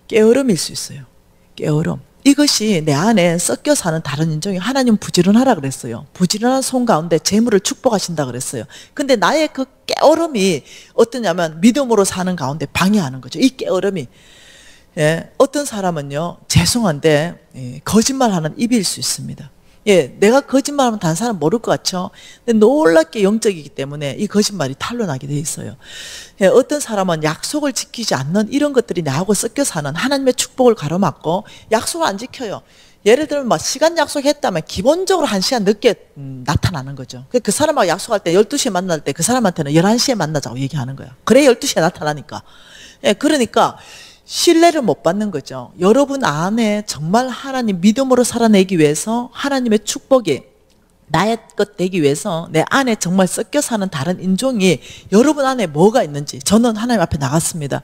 Speaker 1: 게으름일 수 있어요. 게으름. 이것이 내 안에 섞여 사는 다른 인종이 하나님 부지런하라 그랬어요. 부지런한 손 가운데 재물을 축복하신다 그랬어요. 근데 나의 그 게으름이 어떠냐면 믿음으로 사는 가운데 방해하는 거죠. 이 게으름이. 어떤 사람은요, 죄송한데 거짓말하는 입일 수 있습니다. 내가 거짓말하면 다른 사람 모를 것 같죠? 근데 놀랍게 영적이기 때문에 이 거짓말이 탄로나게 돼 있어요. 어떤 사람은 약속을 지키지 않는 이런 것들이 나하고 섞여 사는 하나님의 축복을 가로막고 약속을 안 지켜요. 예를 들면 막 시간 약속했다면 기본적으로 1시간 늦게 나타나는 거죠. 그 사람하고 약속할 때 12시에 만날 때 그 사람한테는 11시에 만나자고 얘기하는 거야. 그래 12시에 나타나니까. 그러니까 신뢰를 못 받는 거죠. 여러분 안에 정말 하나님 믿음으로 살아내기 위해서 하나님의 축복이 나의 것 되기 위해서 내 안에 정말 섞여 사는 다른 인종이 여러분 안에 뭐가 있는지 저는 하나님 앞에 나갔습니다.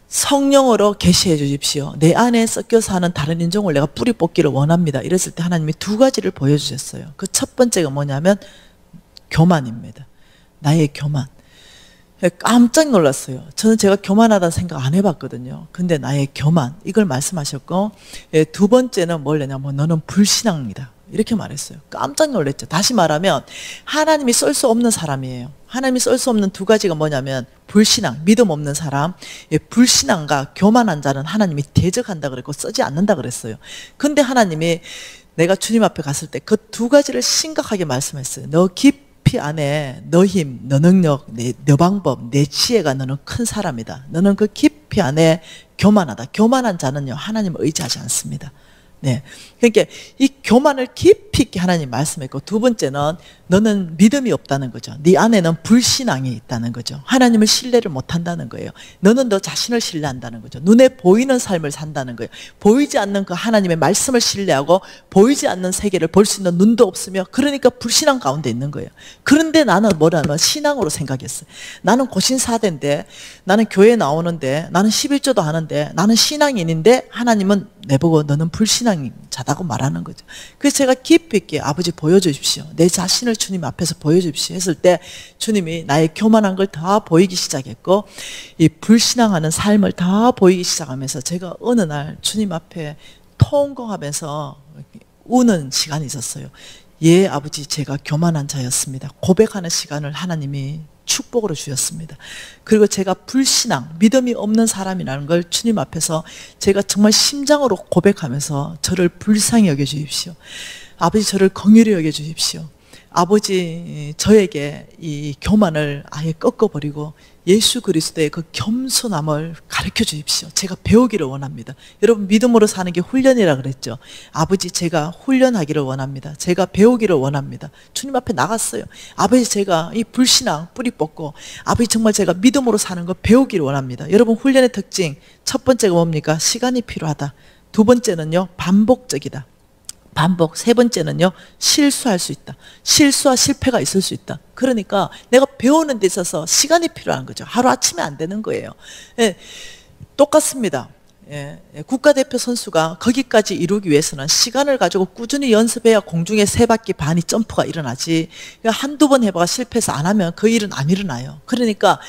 Speaker 1: 성령으로 계시해 주십시오. 내 안에 섞여 사는 다른 인종을 내가 뿌리 뽑기를 원합니다. 이랬을 때 하나님이 2가지를 보여주셨어요. 그 첫 번째가 뭐냐면 교만입니다. 나의 교만. 깜짝 놀랐어요. 저는 제가 교만하다는 생각 안 해봤거든요. 근데 나의 교만, 이걸 말씀하셨고, 두 번째는 뭐냐면 너는 불신앙이다. 이렇게 말했어요. 깜짝 놀랐죠. 다시 말하면 하나님이 쓸 수 없는 사람이에요. 하나님이 쓸 수 없는 2가지가 뭐냐면 불신앙, 믿음 없는 사람, 불신앙과 교만한 자는 하나님이 대적한다 그랬고 쓰지 않는다 그랬어요. 근데 하나님이 내가 주님 앞에 갔을 때 그 2가지를 심각하게 말씀했어요. 너 깊이 깊이 안에 너 힘, 너 능력, 너 방법, 내 지혜가 너는 큰 사람이다. 너는 그 깊이 안에 교만하다. 교만한 자는요, 하나님을 의지하지 않습니다. 네. 그러니까 이 교만을 깊이 있게 하나님 말씀했고, 두 번째는 너는 믿음이 없다는 거죠. 네 안에는 불신앙이 있다는 거죠. 하나님을 신뢰를 못한다는 거예요. 너는 너 자신을 신뢰한다는 거죠. 눈에 보이는 삶을 산다는 거예요. 보이지 않는 그 하나님의 말씀을 신뢰하고 보이지 않는 세계를 볼 수 있는 눈도 없으며, 그러니까 불신앙 가운데 있는 거예요. 그런데 나는 뭐라면 신앙으로 생각했어요. 나는 고신사대인데, 나는 교회 나오는데, 나는 11조도 하는데, 나는 신앙인인데 하나님은 내보고 너는 불신앙자다고 말하는 거죠. 그래서 제가 깊이 있게 아버지 보여주십시오. 내 자신을 주님 앞에서 보여주십시오 했을 때 주님이 나의 교만한 걸 다 보이기 시작했고, 이 불신앙하는 삶을 다 보이기 시작하면서 제가 어느 날 주님 앞에 통곡하면서 우는 시간이 있었어요. 예, 아버지, 제가 교만한 자였습니다. 고백하는 시간을 하나님이 축복으로 주셨습니다. 그리고 제가 불신앙, 믿음이 없는 사람이라는 걸 주님 앞에서 제가 정말 심장으로 고백하면서 저를 불쌍히 여겨주십시오. 아버지, 저를 긍휼히 여겨주십시오. 아버지, 저에게 이 교만을 아예 꺾어버리고 예수 그리스도의 그 겸손함을 가르쳐 주십시오. 제가 배우기를 원합니다. 여러분, 믿음으로 사는 게 훈련이라 그랬죠. 아버지, 제가 훈련하기를 원합니다. 제가 배우기를 원합니다. 주님 앞에 나갔어요. 아버지, 제가 이 불신앙 뿌리 뽑고, 아버지, 정말 제가 믿음으로 사는 거 배우기를 원합니다. 여러분, 훈련의 특징 첫 번째가 뭡니까? 시간이 필요하다. 두 번째는요, 반복적이다. 반복. 세 번째는요, 실수할 수 있다. 실수와 실패가 있을 수 있다. 그러니까 내가 배우는 데 있어서 시간이 필요한 거죠. 하루아침에 안 되는 거예요. 예, 똑같습니다. 예, 국가대표 선수가 거기까지 이루기 위해서는 시간을 가지고 꾸준히 연습해야 공중에 3바퀴 반이 점프가 일어나지, 한두 번 해봐가 실패해서 안 하면 그 일은 안 일어나요. 그러니까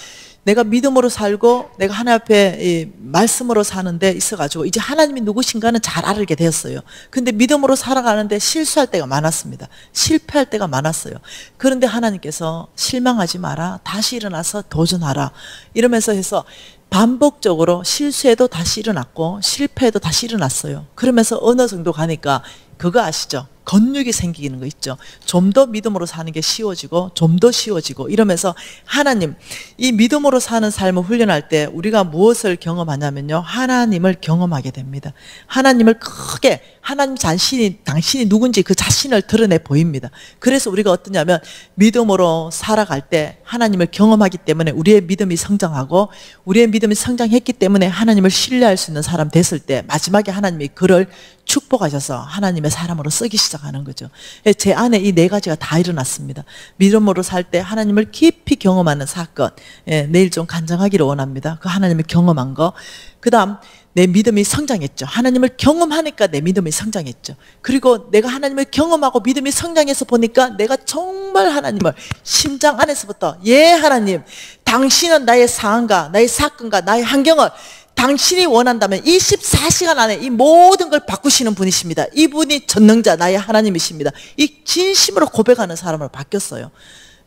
Speaker 1: 내가 믿음으로 살고 내가 하나님 앞에 이 말씀으로 사는 데 있어가지고 이제 하나님이 누구신가는 잘 알게 되었어요. 근데 믿음으로 살아가는데 실수할 때가 많았습니다. 실패할 때가 많았어요. 그런데 하나님께서 실망하지 마라, 다시 일어나서 도전하라 이러면서 해서 반복적으로 실수해도 다시 일어났고 실패해도 다시 일어났어요. 그러면서 어느 정도 가니까 그거 아시죠? 건육이 생기는 거 있죠. 좀 더 믿음으로 사는 게 쉬워지고 좀 더 쉬워지고 이러면서 하나님, 이 믿음으로 사는 삶을 훈련할 때 우리가 무엇을 경험하냐면요, 하나님을 경험하게 됩니다. 하나님을 크게, 하나님 자신이, 당신이 누군지 그 자신을 드러내 보입니다. 그래서 우리가 어떠냐면 믿음으로 살아갈 때 하나님을 경험하기 때문에 우리의 믿음이 성장하고, 우리의 믿음이 성장했기 때문에 하나님을 신뢰할 수 있는 사람 됐을 때 마지막에 하나님이 그를 축복하셔서 하나님의 사람으로 쓰기 시작하는 거죠. 제 안에 이 4가지가 다 일어났습니다. 믿음으로 살 때 하나님을 깊이 경험하는 사건, 내일 좀 간증하기를 원합니다. 그 하나님을 경험한 거. 그 다음, 내 믿음이 성장했죠. 하나님을 경험하니까 내 믿음이 성장했죠. 그리고 내가 하나님을 경험하고 믿음이 성장해서 보니까 내가 정말 하나님을 심장 안에서부터, 예 하나님, 당신은 나의 상황과 나의 사건과 나의 환경을 당신이 원한다면 24시간 안에 이 모든 걸 바꾸시는 분이십니다. 이분이 전능자, 나의 하나님이십니다. 이 진심으로 고백하는 사람으로 바뀌었어요.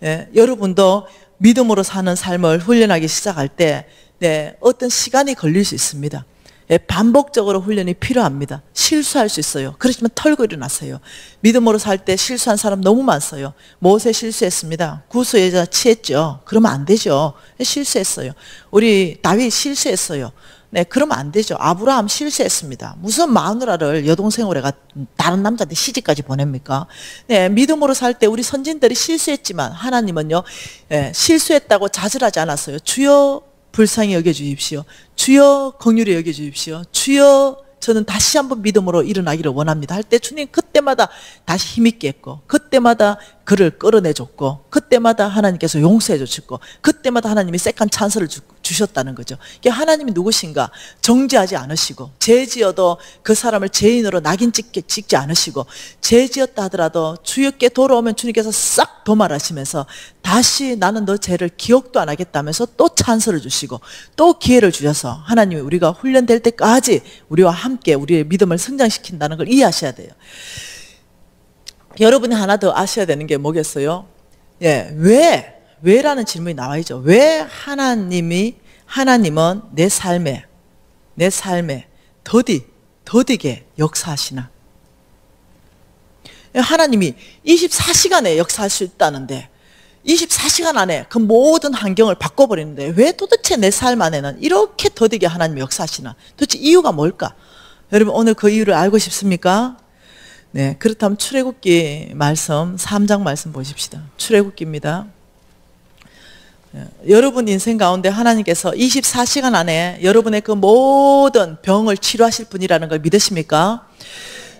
Speaker 1: 예, 여러분도 믿음으로 사는 삶을 훈련하기 시작할 때 어떤 시간이 걸릴 수 있습니다. 예, 반복적으로 훈련이 필요합니다. 실수할 수 있어요. 그렇지만 털고 일어나세요. 믿음으로 살 때 실수한 사람 너무 많았어요. 모세 실수했습니다. 구스 여자 취했죠. 그러면 안 되죠. 실수했어요. 우리 다윗 실수했어요. 네, 그러면 안 되죠. 아브라함 실수했습니다. 무슨 마누라를 여동생으로 해가 다른 남자한테 시집까지 보냅니까? 네, 믿음으로 살 때 우리 선진들이 실수했지만 하나님은요, 실수했다고 좌절하지 않았어요. 주여 불쌍히 여겨주십시오. 주여 긍휼히 여겨주십시오. 주여 저는 다시 한번 믿음으로 일어나기를 원합니다 할 때 주님 그때마다 다시 힘있게 했고, 그때마다 그를 끌어내줬고, 그때마다 하나님께서 용서해 주셨고, 그때마다 하나님이 세컨 찬스를 주셨다는 거죠. 이게 하나님이 누구신가 정죄하지 않으시고, 죄 지어도 그 사람을 죄인으로 낙인 찍지 않으시고, 죄 지었다 하더라도 주였게 돌아오면 주님께서 싹 도말하시면서 다시 나는 너 죄를 기억도 안 하겠다면서 또 찬스를 주시고 또 기회를 주셔서 하나님이 우리가 훈련될 때까지 우리와 함께 우리의 믿음을 성장시킨다는 걸 이해하셔야 돼요. 여러분이 하나 더 아셔야 되는 게 뭐겠어요? 예, 왜라는 질문이 나와있죠. 왜 하나님은 내 삶에 더디게 역사하시나? 하나님이 24시간에 역사할 수 있다는데 24시간 안에 그 모든 환경을 바꿔버리는데 왜 도대체 내 삶 안에는 이렇게 더디게 하나님이 역사하시나? 도대체 이유가 뭘까? 여러분 오늘 그 이유를 알고 싶습니까? 네, 그렇다면 출애굽기 말씀 3장 말씀 보십시다. 출애굽기입니다. 여러분 인생 가운데 하나님께서 24시간 안에 여러분의 그 모든 병을 치료하실 분이라는 걸 믿으십니까?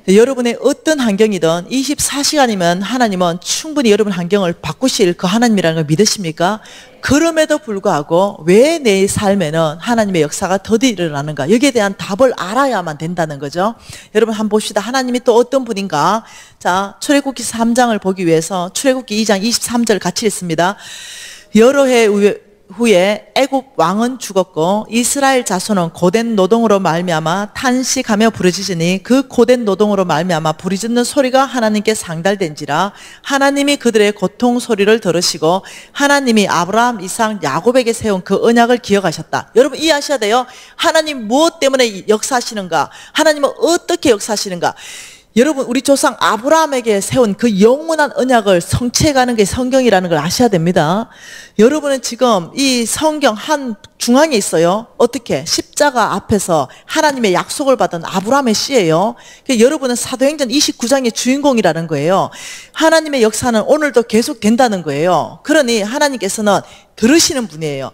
Speaker 1: 여러분의 어떤 환경이든 24시간이면 하나님은 충분히 여러분 환경을 바꾸실 그 하나님이라는 걸 믿으십니까? 그럼에도 불구하고 왜 내 삶에는 하나님의 역사가 더디 일어나는가? 여기에 대한 답을 알아야만 된다는 거죠. 여러분 한번 봅시다. 하나님이 또 어떤 분인가? 자, 출애굽기 3장을 보기 위해서 출애굽기 2장 23절 같이 읽습니다. 여러 해 후에 애굽 왕은 죽었고 이스라엘 자손은 고된 노동으로 말미암아 탄식하며 부르짖으니 그 고된 노동으로 말미암아 부르짖는 소리가 하나님께 상달된지라 하나님이 그들의 고통 소리를 들으시고 하나님이 아브라함, 이삭, 야곱에게 세운 그 언약을 기억하셨다. 여러분 이해하셔야 돼요. 하나님 무엇 때문에 역사하시는가? 하나님은 어떻게 역사하시는가? 여러분 우리 조상 아브라함에게 세운 그 영원한 언약을 성취해가는 게 성경이라는 걸 아셔야 됩니다. 여러분은 지금 이 성경 한 중앙에 있어요. 어떻게? 십자가 앞에서 하나님의 약속을 받은 아브라함의 씨예요. 여러분은 사도행전 29장의 주인공이라는 거예요. 하나님의 역사는 오늘도 계속 된다는 거예요. 그러니 하나님께서는 들으시는 분이에요.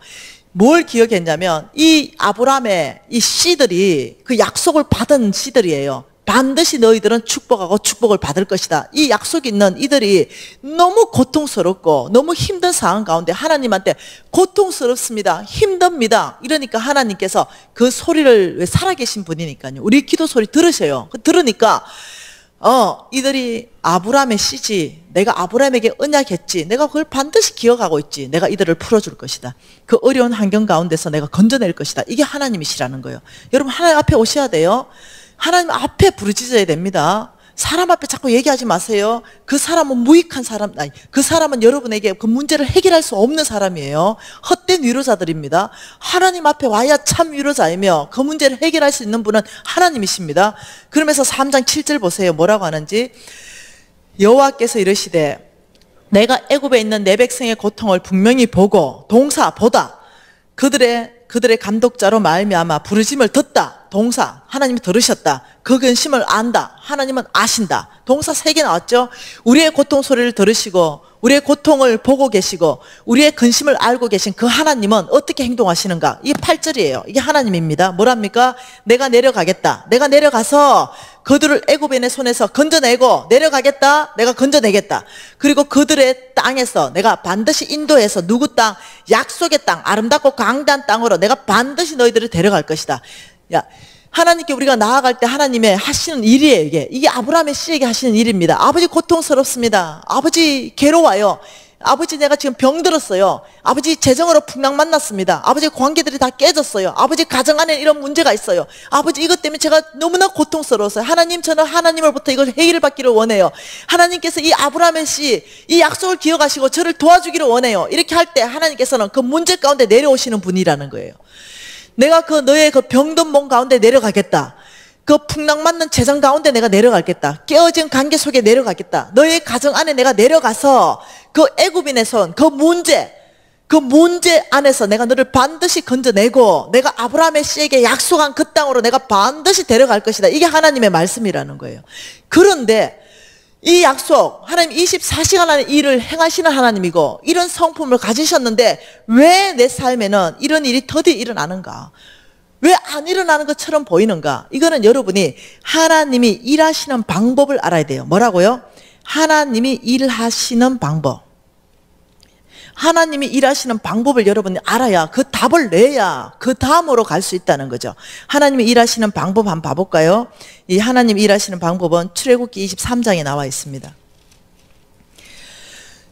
Speaker 1: 뭘 기억했냐면 이 아브라함의 이 씨들이 그 약속을 받은 씨들이에요. 반드시 너희들은 축복하고 축복을 받을 것이다. 이 약속이 있는 이들이 너무 고통스럽고 너무 힘든 상황 가운데 하나님한테 고통스럽습니다. 힘듭니다. 이러니까 하나님께서 그 소리를 살아계신 분이니까요. 우리 기도 소리 들으셔요. 들으니까 이들이 아브라함의 씨지. 내가 아브라함에게 언약했지. 내가 그걸 반드시 기억하고 있지. 내가 이들을 풀어줄 것이다. 그 어려운 환경 가운데서 내가 건져낼 것이다. 이게 하나님이시라는 거예요. 여러분 하나님 앞에 오셔야 돼요. 하나님 앞에 부르짖어야 됩니다. 사람 앞에 자꾸 얘기하지 마세요. 그 사람은 무익한 사람, 아니, 그 사람은 여러분에게 그 문제를 해결할 수 없는 사람이에요. 헛된 위로자들입니다. 하나님 앞에 와야 참 위로자이며 그 문제를 해결할 수 있는 분은 하나님이십니다. 그러면서 3장 7절 보세요. 뭐라고 하는지. 여호와께서 이르시되 내가 애굽에 있는 내 백성의 고통을 분명히 보고 동사 보다 그들의 감독자로 말미암아 부르심을 듣다. 동사 하나님이 들으셨다. 그 근심을 안다. 하나님은 아신다. 동사 3개 나왔죠. 우리의 고통 소리를 들으시고 우리의 고통을 보고 계시고 우리의 근심을 알고 계신 그 하나님은 어떻게 행동하시는가? 이게 8절이에요. 이게 하나님입니다. 뭐랍니까? 내가 내려가겠다. 내가 내려가서 그들을 애굽인의 손에서 건져내고 내려가겠다. 내가 건져내겠다. 그리고 그들의 땅에서 내가 반드시 인도해서 누구 땅? 약속의 땅, 아름답고 강대한 땅으로 내가 반드시 너희들을 데려갈 것이다. 야, 하나님께 우리가 나아갈 때 하나님의 하시는 일이에요. 이게 아브라함의 씨에게 하시는 일입니다. 아버지 고통스럽습니다. 아버지 괴로워요. 아버지 내가 지금 병들었어요. 아버지 재정으로 풍랑 만났습니다. 아버지 관계들이 다 깨졌어요. 아버지 가정 안에 이런 문제가 있어요. 아버지 이것 때문에 제가 너무나 고통스러웠어요. 하나님 저는 하나님으로부터 이걸 해결을 받기를 원해요. 하나님께서 이 아브라함의 씨 이 약속을 기억하시고 저를 도와주기를 원해요. 이렇게 할 때 하나님께서는 그 문제 가운데 내려오시는 분이라는 거예요. 내가 그 너의 그 병든 몸 가운데 내려가겠다. 그 풍랑 맞는 재정 가운데 내가 내려가겠다. 깨어진 관계 속에 내려가겠다. 너의 가정 안에 내가 내려가서 그 애굽인의 손, 그 문제 안에서 내가 너를 반드시 건져내고 내가 아브라함의 씨에게 약속한 그 땅으로 내가 반드시 데려갈 것이다. 이게 하나님의 말씀이라는 거예요. 그런데 이 약속, 하나님 24시간 안에 일을 행하시는 하나님이고 이런 성품을 가지셨는데 왜 내 삶에는 이런 일이 더디 일어나는가? 왜 안 일어나는 것처럼 보이는가? 이거는 여러분이 하나님이 일하시는 방법을 알아야 돼요. 뭐라고요? 하나님이 일하시는 방법. 하나님이 일하시는 방법을 여러분이 알아야 그 답을 내야 그 다음으로 갈 수 있다는 거죠. 하나님이 일하시는 방법 한번 봐볼까요? 이 하나님 일하시는 방법은 출애굽기 23장에 나와 있습니다.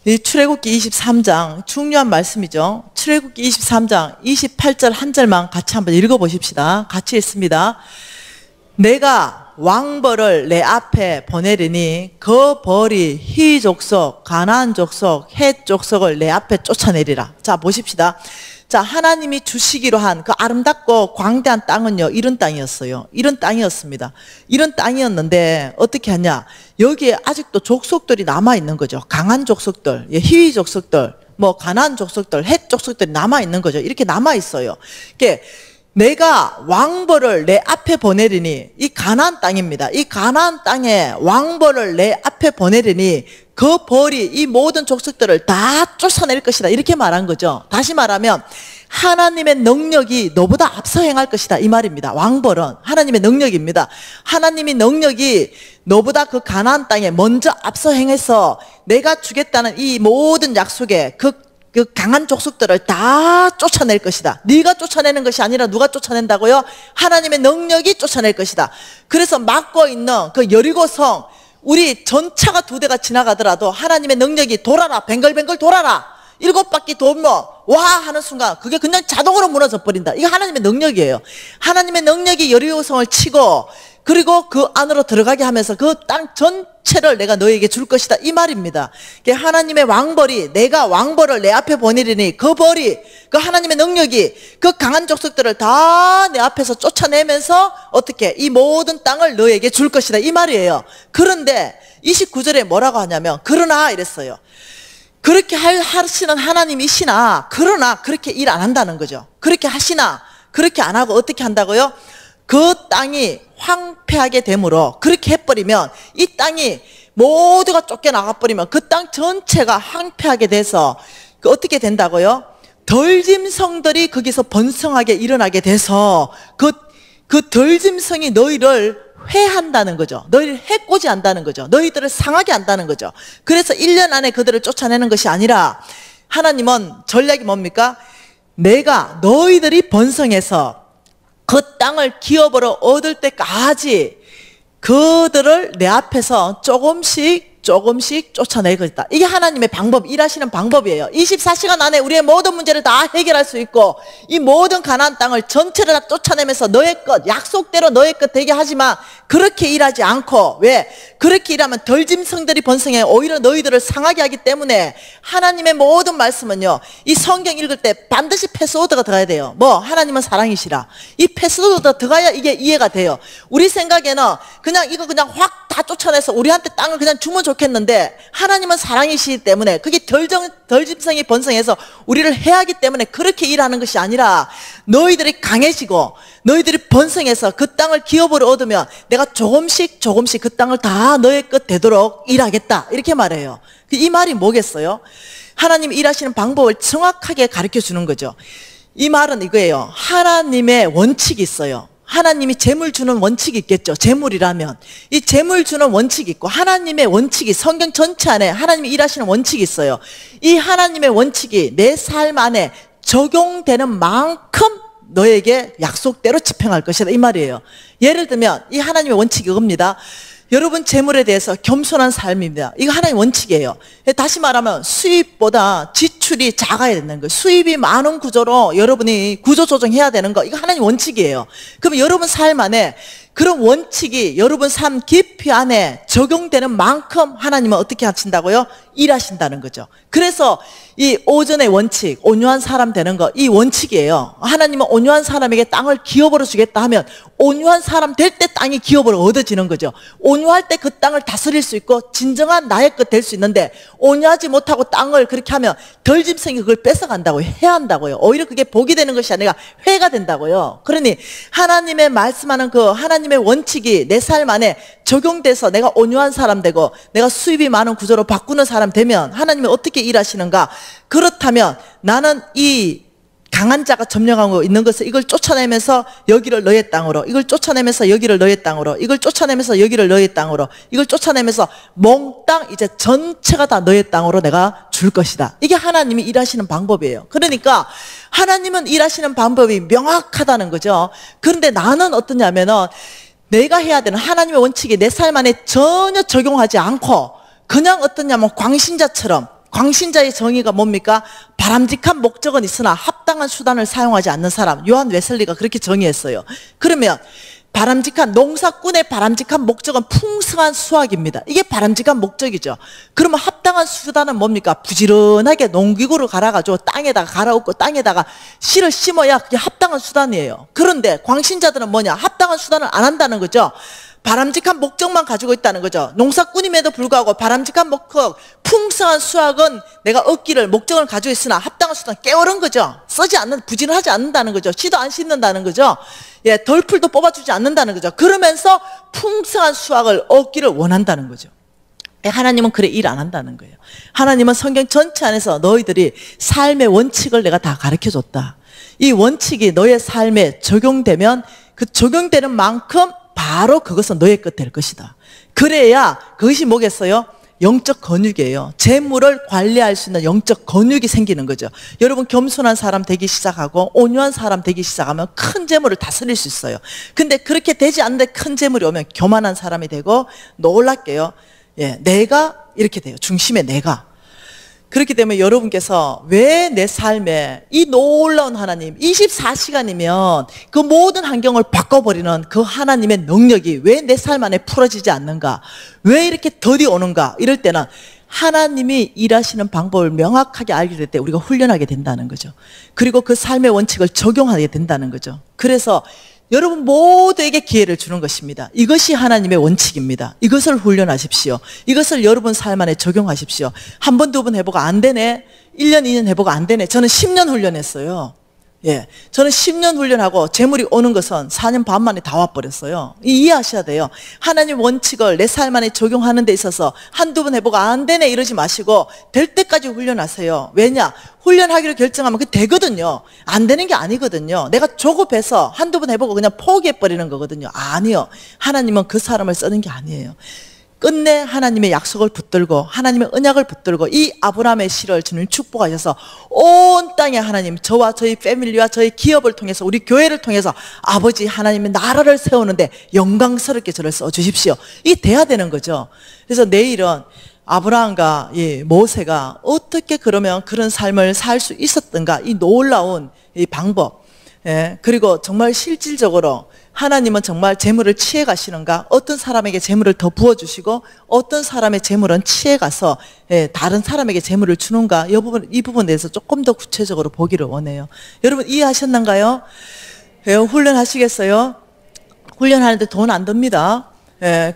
Speaker 1: 이 출애굽기 23장 중요한 말씀이죠. 출애굽기 23장 28절 한 절만 같이 한번 읽어보십시다. 같이 읽습니다. 내가 왕벌을 내 앞에 보내리니 그 벌이 히 족속, 가나안 족속, 헷 족속을 내 앞에 쫓아내리라. 자 보십시다. 자 하나님이 주시기로 한 그 아름답고 광대한 땅은요 이런 땅이었어요. 이런 땅이었습니다. 이런 땅이었는데 어떻게 하냐? 여기에 아직도 족속들이 남아있는 거죠. 강한 족속들, 히위 족속들, 뭐 가나안 족속들, 헷 족속들이 남아 있는 거죠. 이렇게 남아 있어요. 이게 내가 왕벌을 내 앞에 보내리니, 이 가나안 땅입니다. 이 가나안 땅에 왕벌을 내 앞에 보내리니 그 벌이 이 모든 족속들을 다 쫓아낼 것이다. 이렇게 말한 거죠. 다시 말하면 하나님의 능력이 너보다 앞서 행할 것이다, 이 말입니다. 왕벌은 하나님의 능력입니다. 하나님의 능력이 너보다 그 가나안 땅에 먼저 앞서 행해서 내가 주겠다는 이 모든 약속에 그 강한 족속들을 다 쫓아낼 것이다. 네가 쫓아내는 것이 아니라 누가 쫓아낸다고요? 하나님의 능력이 쫓아낼 것이다. 그래서 막고 있는 그 여리고성, 우리 전차가 2대가 지나가더라도 하나님의 능력이 돌아라, 뱅글뱅글 돌아라, 7바퀴 돌면 와 하는 순간 그게 그냥 자동으로 무너져 버린다. 이거 하나님의 능력이에요. 하나님의 능력이 여리고성을 치고 그리고 그 안으로 들어가게 하면서 그 땅 전체를 내가 너에게 줄 것이다, 이 말입니다. 하나님의 왕벌이, 내가 왕벌을 내 앞에 보내리니 그 벌이, 그 하나님의 능력이 그 강한 족속들을 다 내 앞에서 쫓아내면서 어떻게 이 모든 땅을 너에게 줄 것이다, 이 말이에요. 그런데 29절에 뭐라고 하냐면 그러나 이랬어요. 그렇게 하시는 하나님이시나, 그러나 그렇게 일 안 한다는 거죠. 그렇게 하시나 그렇게 안 하고 어떻게 한다고요? 그 땅이 황폐하게 되므로, 그렇게 해버리면 이 땅이 모두가 쫓겨나가버리면 그 땅 전체가 황폐하게 돼서 어떻게 된다고요? 덜짐승들이 거기서 번성하게 일어나게 돼서 그 덜짐승이 너희를 회한다는 거죠. 너희를 해코지 한다는 거죠. 너희들을 상하게 한다는 거죠. 그래서 1년 안에 그들을 쫓아내는 것이 아니라 하나님은 전략이 뭡니까? 내가 너희들이 번성해서 그 땅을 기업으로 얻을 때까지 그들을 내 앞에서 조금씩 쫓아내겠다. 이게 하나님의 방법, 일하시는 방법이에요. 24시간 안에 우리의 모든 문제를 다 해결할 수 있고 이 모든 가나안 땅을 전체를 다 쫓아내면서 너의 것, 약속대로 너의 것 되게 하지만 그렇게 일하지 않고, 왜? 그렇게 일하면 덜짐승들이 번성해 오히려 너희들을 상하게 하기 때문에 하나님의 모든 말씀은요, 이 성경 읽을 때 반드시 패스워드가 들어가야 돼요. 뭐? 하나님은 사랑이시라. 이 패스워드가 들어가야 이게 이해가 돼요. 우리 생각에는 그냥 이거 그냥 확 다 쫓아내서 우리한테 땅을 그냥 주면 좋겠는데 하나님은 사랑이시기 때문에 그게 덜짐승이 번성해서 우리를 해하기 때문에 그렇게 일하는 것이 아니라 너희들이 강해지고 너희들이 번성해서 그 땅을 기업으로 얻으면 내가 조금씩 그 땅을 다 너의 것 되도록 일하겠다, 이렇게 말해요. 이 말이 뭐겠어요? 하나님 일하시는 방법을 정확하게 가르쳐 주는 거죠. 이 말은 이거예요. 하나님의 원칙이 있어요. 하나님이 재물 주는 원칙이 있겠죠. 재물이라면 이 재물 주는 원칙이 있고 하나님의 원칙이 성경 전체 안에 하나님이 일하시는 원칙이 있어요. 이 하나님의 원칙이 내 삶 안에 적용되는 만큼 너에게 약속대로 집행할 것이다, 이 말이에요. 예를 들면 이 하나님의 원칙이 이겁니다. 여러분 재물에 대해서 겸손한 삶입니다. 이거 하나의 원칙이에요. 다시 말하면 수입보다 지출이 작아야 되는 거예요. 수입이 많은 구조로 여러분이 구조 조정해야 되는 거, 이거 하나의 원칙이에요. 그럼 여러분 삶 안에 그런 원칙이 여러분 삶 깊이 안에 적용되는 만큼 하나님은 어떻게 하신다고요? 일하신다는 거죠. 그래서 이 오전의 원칙, 온유한 사람 되는 거, 이 원칙이에요. 하나님은 온유한 사람에게 땅을 기업으로 주겠다 하면 온유한 사람 될 때 땅이 기업으로 얻어지는 거죠. 온유할 때 그 땅을 다스릴 수 있고 진정한 나의 것 될 수 있는데 온유하지 못하고 땅을 그렇게 하면 덜짐승이 그걸 뺏어간다고요. 해한다고요. 오히려 그게 복이 되는 것이 아니라 회가 된다고요. 그러니 하나님의 말씀하는 그 하나님의 원칙이 내 삶 안에 적용돼서 내가 온유한 사람 되고 내가 수입이 많은 구조로 바꾸는 사람 되면 하나님이 어떻게 일하시는가? 그렇다면 나는 이 강한 자가 점령하고 있는 것을 이걸 쫓아내면서 여기를 너의 땅으로, 이걸 쫓아내면서 여기를 너의 땅으로, 이걸 쫓아내면서 여기를 너의 땅으로, 이걸 쫓아내면서 몽땅 이제 전체가 다 너의 땅으로 내가 줄 것이다. 이게 하나님이 일하시는 방법이에요. 그러니까 하나님은 일하시는 방법이 명확하다는 거죠. 그런데 나는 어떠냐면은 내가 해야 되는 하나님의 원칙이 내 삶 안에 전혀 적용하지 않고 그냥 어떠냐면 광신자처럼, 광신자의 정의가 뭡니까? 바람직한 목적은 있으나 합당한 수단을 사용하지 않는 사람. 요한 웨슬리가 그렇게 정의했어요. 그러면 바람직한, 농사꾼의 바람직한 목적은 풍성한 수확입니다. 이게 바람직한 목적이죠. 그러면 합당한 수단은 뭡니까? 부지런하게 농기구를 갈아가지고 땅에다가 갈아엎고 땅에다가 씨를 심어야 그게 합당한 수단이에요. 그런데 광신자들은 뭐냐? 합당한 수단을 안 한다는 거죠. 바람직한 목적만 가지고 있다는 거죠. 농사꾼임에도 불구하고 바람직한 목적, 풍성한 수확은 내가 얻기를 목적을 가지고 있으나 합당한 수단 게으른 거죠. 부진하지 않는다는 거죠. 씨도 안 씻는다는 거죠. 예, 덜풀도 뽑아주지 않는다는 거죠. 그러면서 풍성한 수확을 얻기를 원한다는 거죠. 하나님은 그래 일 안 한다는 거예요. 하나님은 성경 전체 안에서 너희들이 삶의 원칙을 내가 다 가르쳐줬다. 이 원칙이 너의 삶에 적용되면 그 적용되는 만큼 바로 그것은 너의 것 될 것이다. 그래야 그것이 뭐겠어요? 영적 건육이에요. 재물을 관리할 수 있는 영적 건육이 생기는 거죠. 여러분 겸손한 사람 되기 시작하고 온유한 사람 되기 시작하면 큰 재물을 다스릴 수 있어요. 근데 그렇게 되지 않는데 큰 재물이 오면 교만한 사람이 되고 놀랍게요. 예, 내가 이렇게 돼요. 중심에 내가. 그렇기 때문에 여러분께서 왜 내 삶에 이 놀라운 하나님 24시간이면 그 모든 환경을 바꿔버리는 그 하나님의 능력이 왜 내 삶 안에 풀어지지 않는가, 왜 이렇게 더디 오는가, 이럴 때는 하나님이 일하시는 방법을 명확하게 알게 될 때 우리가 훈련하게 된다는 거죠. 그리고 그 삶의 원칙을 적용하게 된다는 거죠. 그래서 여러분 모두에게 기회를 주는 것입니다. 이것이 하나님의 원칙입니다. 이것을 훈련하십시오. 이것을 여러분 삶 안에 적용하십시오. 한 번, 두 번 해보고 안 되네. 1년, 2년 해보고 안 되네. 저는 10년 훈련했어요. 예, 저는 10년 훈련하고 재물이 오는 것은 4년 반 만에 다 와버렸어요. 이해하셔야 돼요. 하나님 원칙을 내 삶 안에 적용하는 데 있어서 한두 번 해보고 안 되네 이러지 마시고 될 때까지 훈련하세요. 왜냐? 훈련하기로 결정하면 그게 되거든요. 안 되는 게 아니거든요. 내가 조급해서 한두 번 해보고 그냥 포기해버리는 거거든요. 아니요. 하나님은 그 사람을 쓰는 게 아니에요. 끝내 하나님의 약속을 붙들고 하나님의 언약을 붙들고 이 아브라함의 씨를 주님 축복하셔서 온 땅에 하나님, 저와 저희 패밀리와 저희 기업을 통해서 우리 교회를 통해서 아버지 하나님의 나라를 세우는데 영광스럽게 저를 써주십시오. 이게 돼야 되는 거죠. 그래서 내일은 아브라함과 모세가 어떻게 그러면 그런 삶을 살 수 있었던가, 이 놀라운 이 방법, 그리고 정말 실질적으로 하나님은 정말 재물을 취해 가시는가, 어떤 사람에게 재물을 더 부어주시고 어떤 사람의 재물은 취해 가서 다른 사람에게 재물을 주는가, 이 부분에 대해서 조금 더 구체적으로 보기를 원해요. 여러분 이해하셨는가요? 훈련하시겠어요? 훈련하는데 돈 안 듭니다.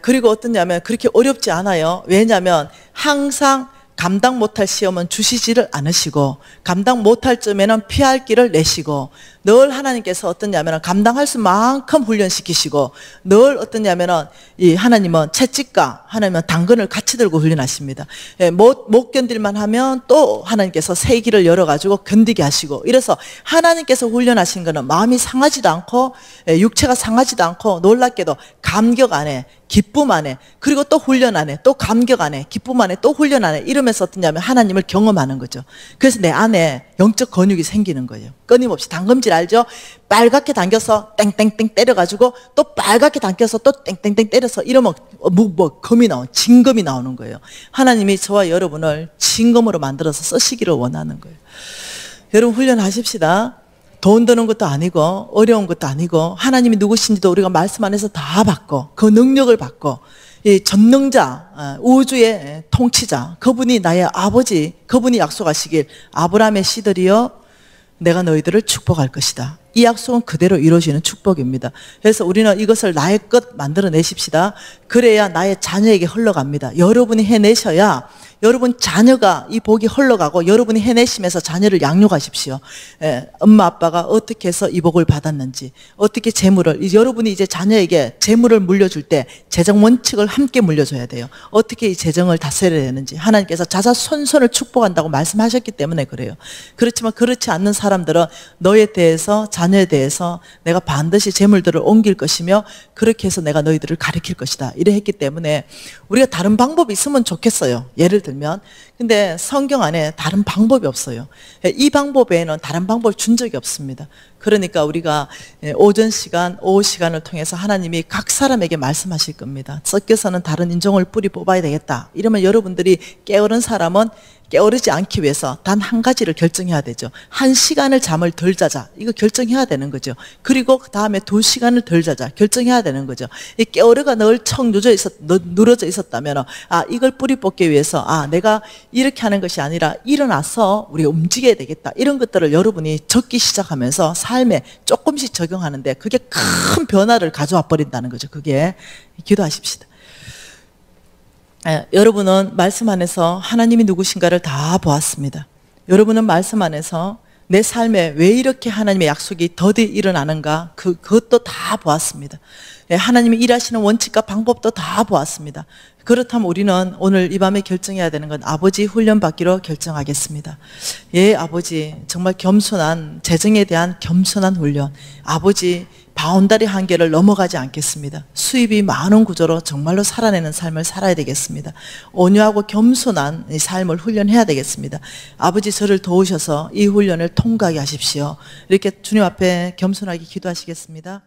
Speaker 1: 그리고 어떠냐면 그렇게 어렵지 않아요. 왜냐하면 항상 감당 못할 시험은 주시지를 않으시고 감당 못할 점에는 피할 길을 내시고 늘 하나님께서 어떠냐면 감당할 수만큼 훈련시키시고 늘 어떠냐면 이 하나님은 채찍과 하나님은 당근을 같이 들고 훈련하십니다. 못 견딜만 하면 또 하나님께서 새 길을 열어가지고 견디게 하시고, 이래서 하나님께서 훈련하신 거는 마음이 상하지도 않고 육체가 상하지도 않고 놀랍게도 감격 안에 기쁨 안에, 그리고 또 훈련 안에, 또 감격 안에, 기쁨 안에, 또 훈련 안에, 이러면서 어떠냐면 하나님을 경험하는 거죠. 그래서 내 안에 영적 근육이 생기는 거예요. 끊임없이. 당금질 알죠? 빨갛게 당겨서 땡땡땡 때려가지고 또 빨갛게 당겨서 또 땡땡땡 때려서 이러면 금이 진금이 나오는 거예요. 하나님이 저와 여러분을 진금으로 만들어서 쓰시기를 원하는 거예요. 여러분 훈련하십시다. 돈 드는 것도 아니고 어려운 것도 아니고 하나님이 누구신지도 우리가 말씀 안에서 다 받고 그 능력을 받고 이 전능자, 우주의 통치자, 그분이 나의 아버지, 그분이 약속하시길 아브라함의 씨들이여 내가 너희들을 축복할 것이다. 이 약속은 그대로 이루어지는 축복입니다. 그래서 우리는 이것을 나의 것 만들어내십시다. 그래야 나의 자녀에게 흘러갑니다. 여러분이 해내셔야 여러분 자녀가 이 복이 흘러가고 여러분이 해내시면서 자녀를 양육하십시오. 엄마 아빠가 어떻게 해서 이 복을 받았는지, 어떻게 재물을, 여러분이 이제 자녀에게 재물을 물려줄 때 재정 원칙을 함께 물려줘야 돼요. 어떻게 이 재정을 다스려야 되는지 하나님께서 자자손손을 축복한다고 말씀하셨기 때문에 그래요. 그렇지만 그렇지 않는 사람들은 너에 대해서, 자녀에 대해서 내가 반드시 재물들을 옮길 것이며 그렇게 해서 내가 너희들을 가르칠 것이다 이래 했기 때문에 우리가 다른 방법이 있으면 좋겠어요. 예를 들면. 근데 성경 안에 다른 방법이 없어요. 이 방법 외에는 다른 방법을 준 적이 없습니다. 그러니까 우리가 오전 시간, 오후 시간을 통해서 하나님이 각 사람에게 말씀하실 겁니다. 섞여서는 다른 인종을 뿌리 뽑아야 되겠다. 이러면 여러분들이 깨어른 사람은 깨어르지 않기 위해서 단 한 가지를 결정해야 되죠. 1시간을 잠을 덜 자자. 이거 결정해야 되는 거죠. 그리고 그 다음에 2시간을 덜 자자. 결정해야 되는 거죠. 이 깨어르가 널청 누러져 있었다면, 이걸 뿌리 뽑기 위해서, 내가 이렇게 하는 것이 아니라 일어나서 우리가 움직여야 되겠다. 이런 것들을 여러분이 적기 시작하면서 삶에 조금씩 적용하는데 그게 큰 변화를 가져와 버린다는 거죠. 그게. 기도하십시다. 여러분은 말씀 안에서 하나님이 누구신가를 다 보았습니다. 여러분은 말씀 안에서 내 삶에 왜 이렇게 하나님의 약속이 더디 일어나는가 그것도 다 보았습니다. 하나님이 일하시는 원칙과 방법도 다 보았습니다. 그렇다면 우리는 오늘 이 밤에 결정해야 되는 건 아버지 훈련 받기로 결정하겠습니다. 예, 아버지 정말 겸손한 재정에 대한 겸손한 훈련. 아버지 바운다리 한계를 넘어가지 않겠습니다. 수입이 많은 구조로 정말로 살아내는 삶을 살아야 되겠습니다. 온유하고 겸손한 삶을 훈련해야 되겠습니다. 아버지 저를 도우셔서 이 훈련을 통과하게 하십시오. 이렇게 주님 앞에 겸손하게 기도하시겠습니다.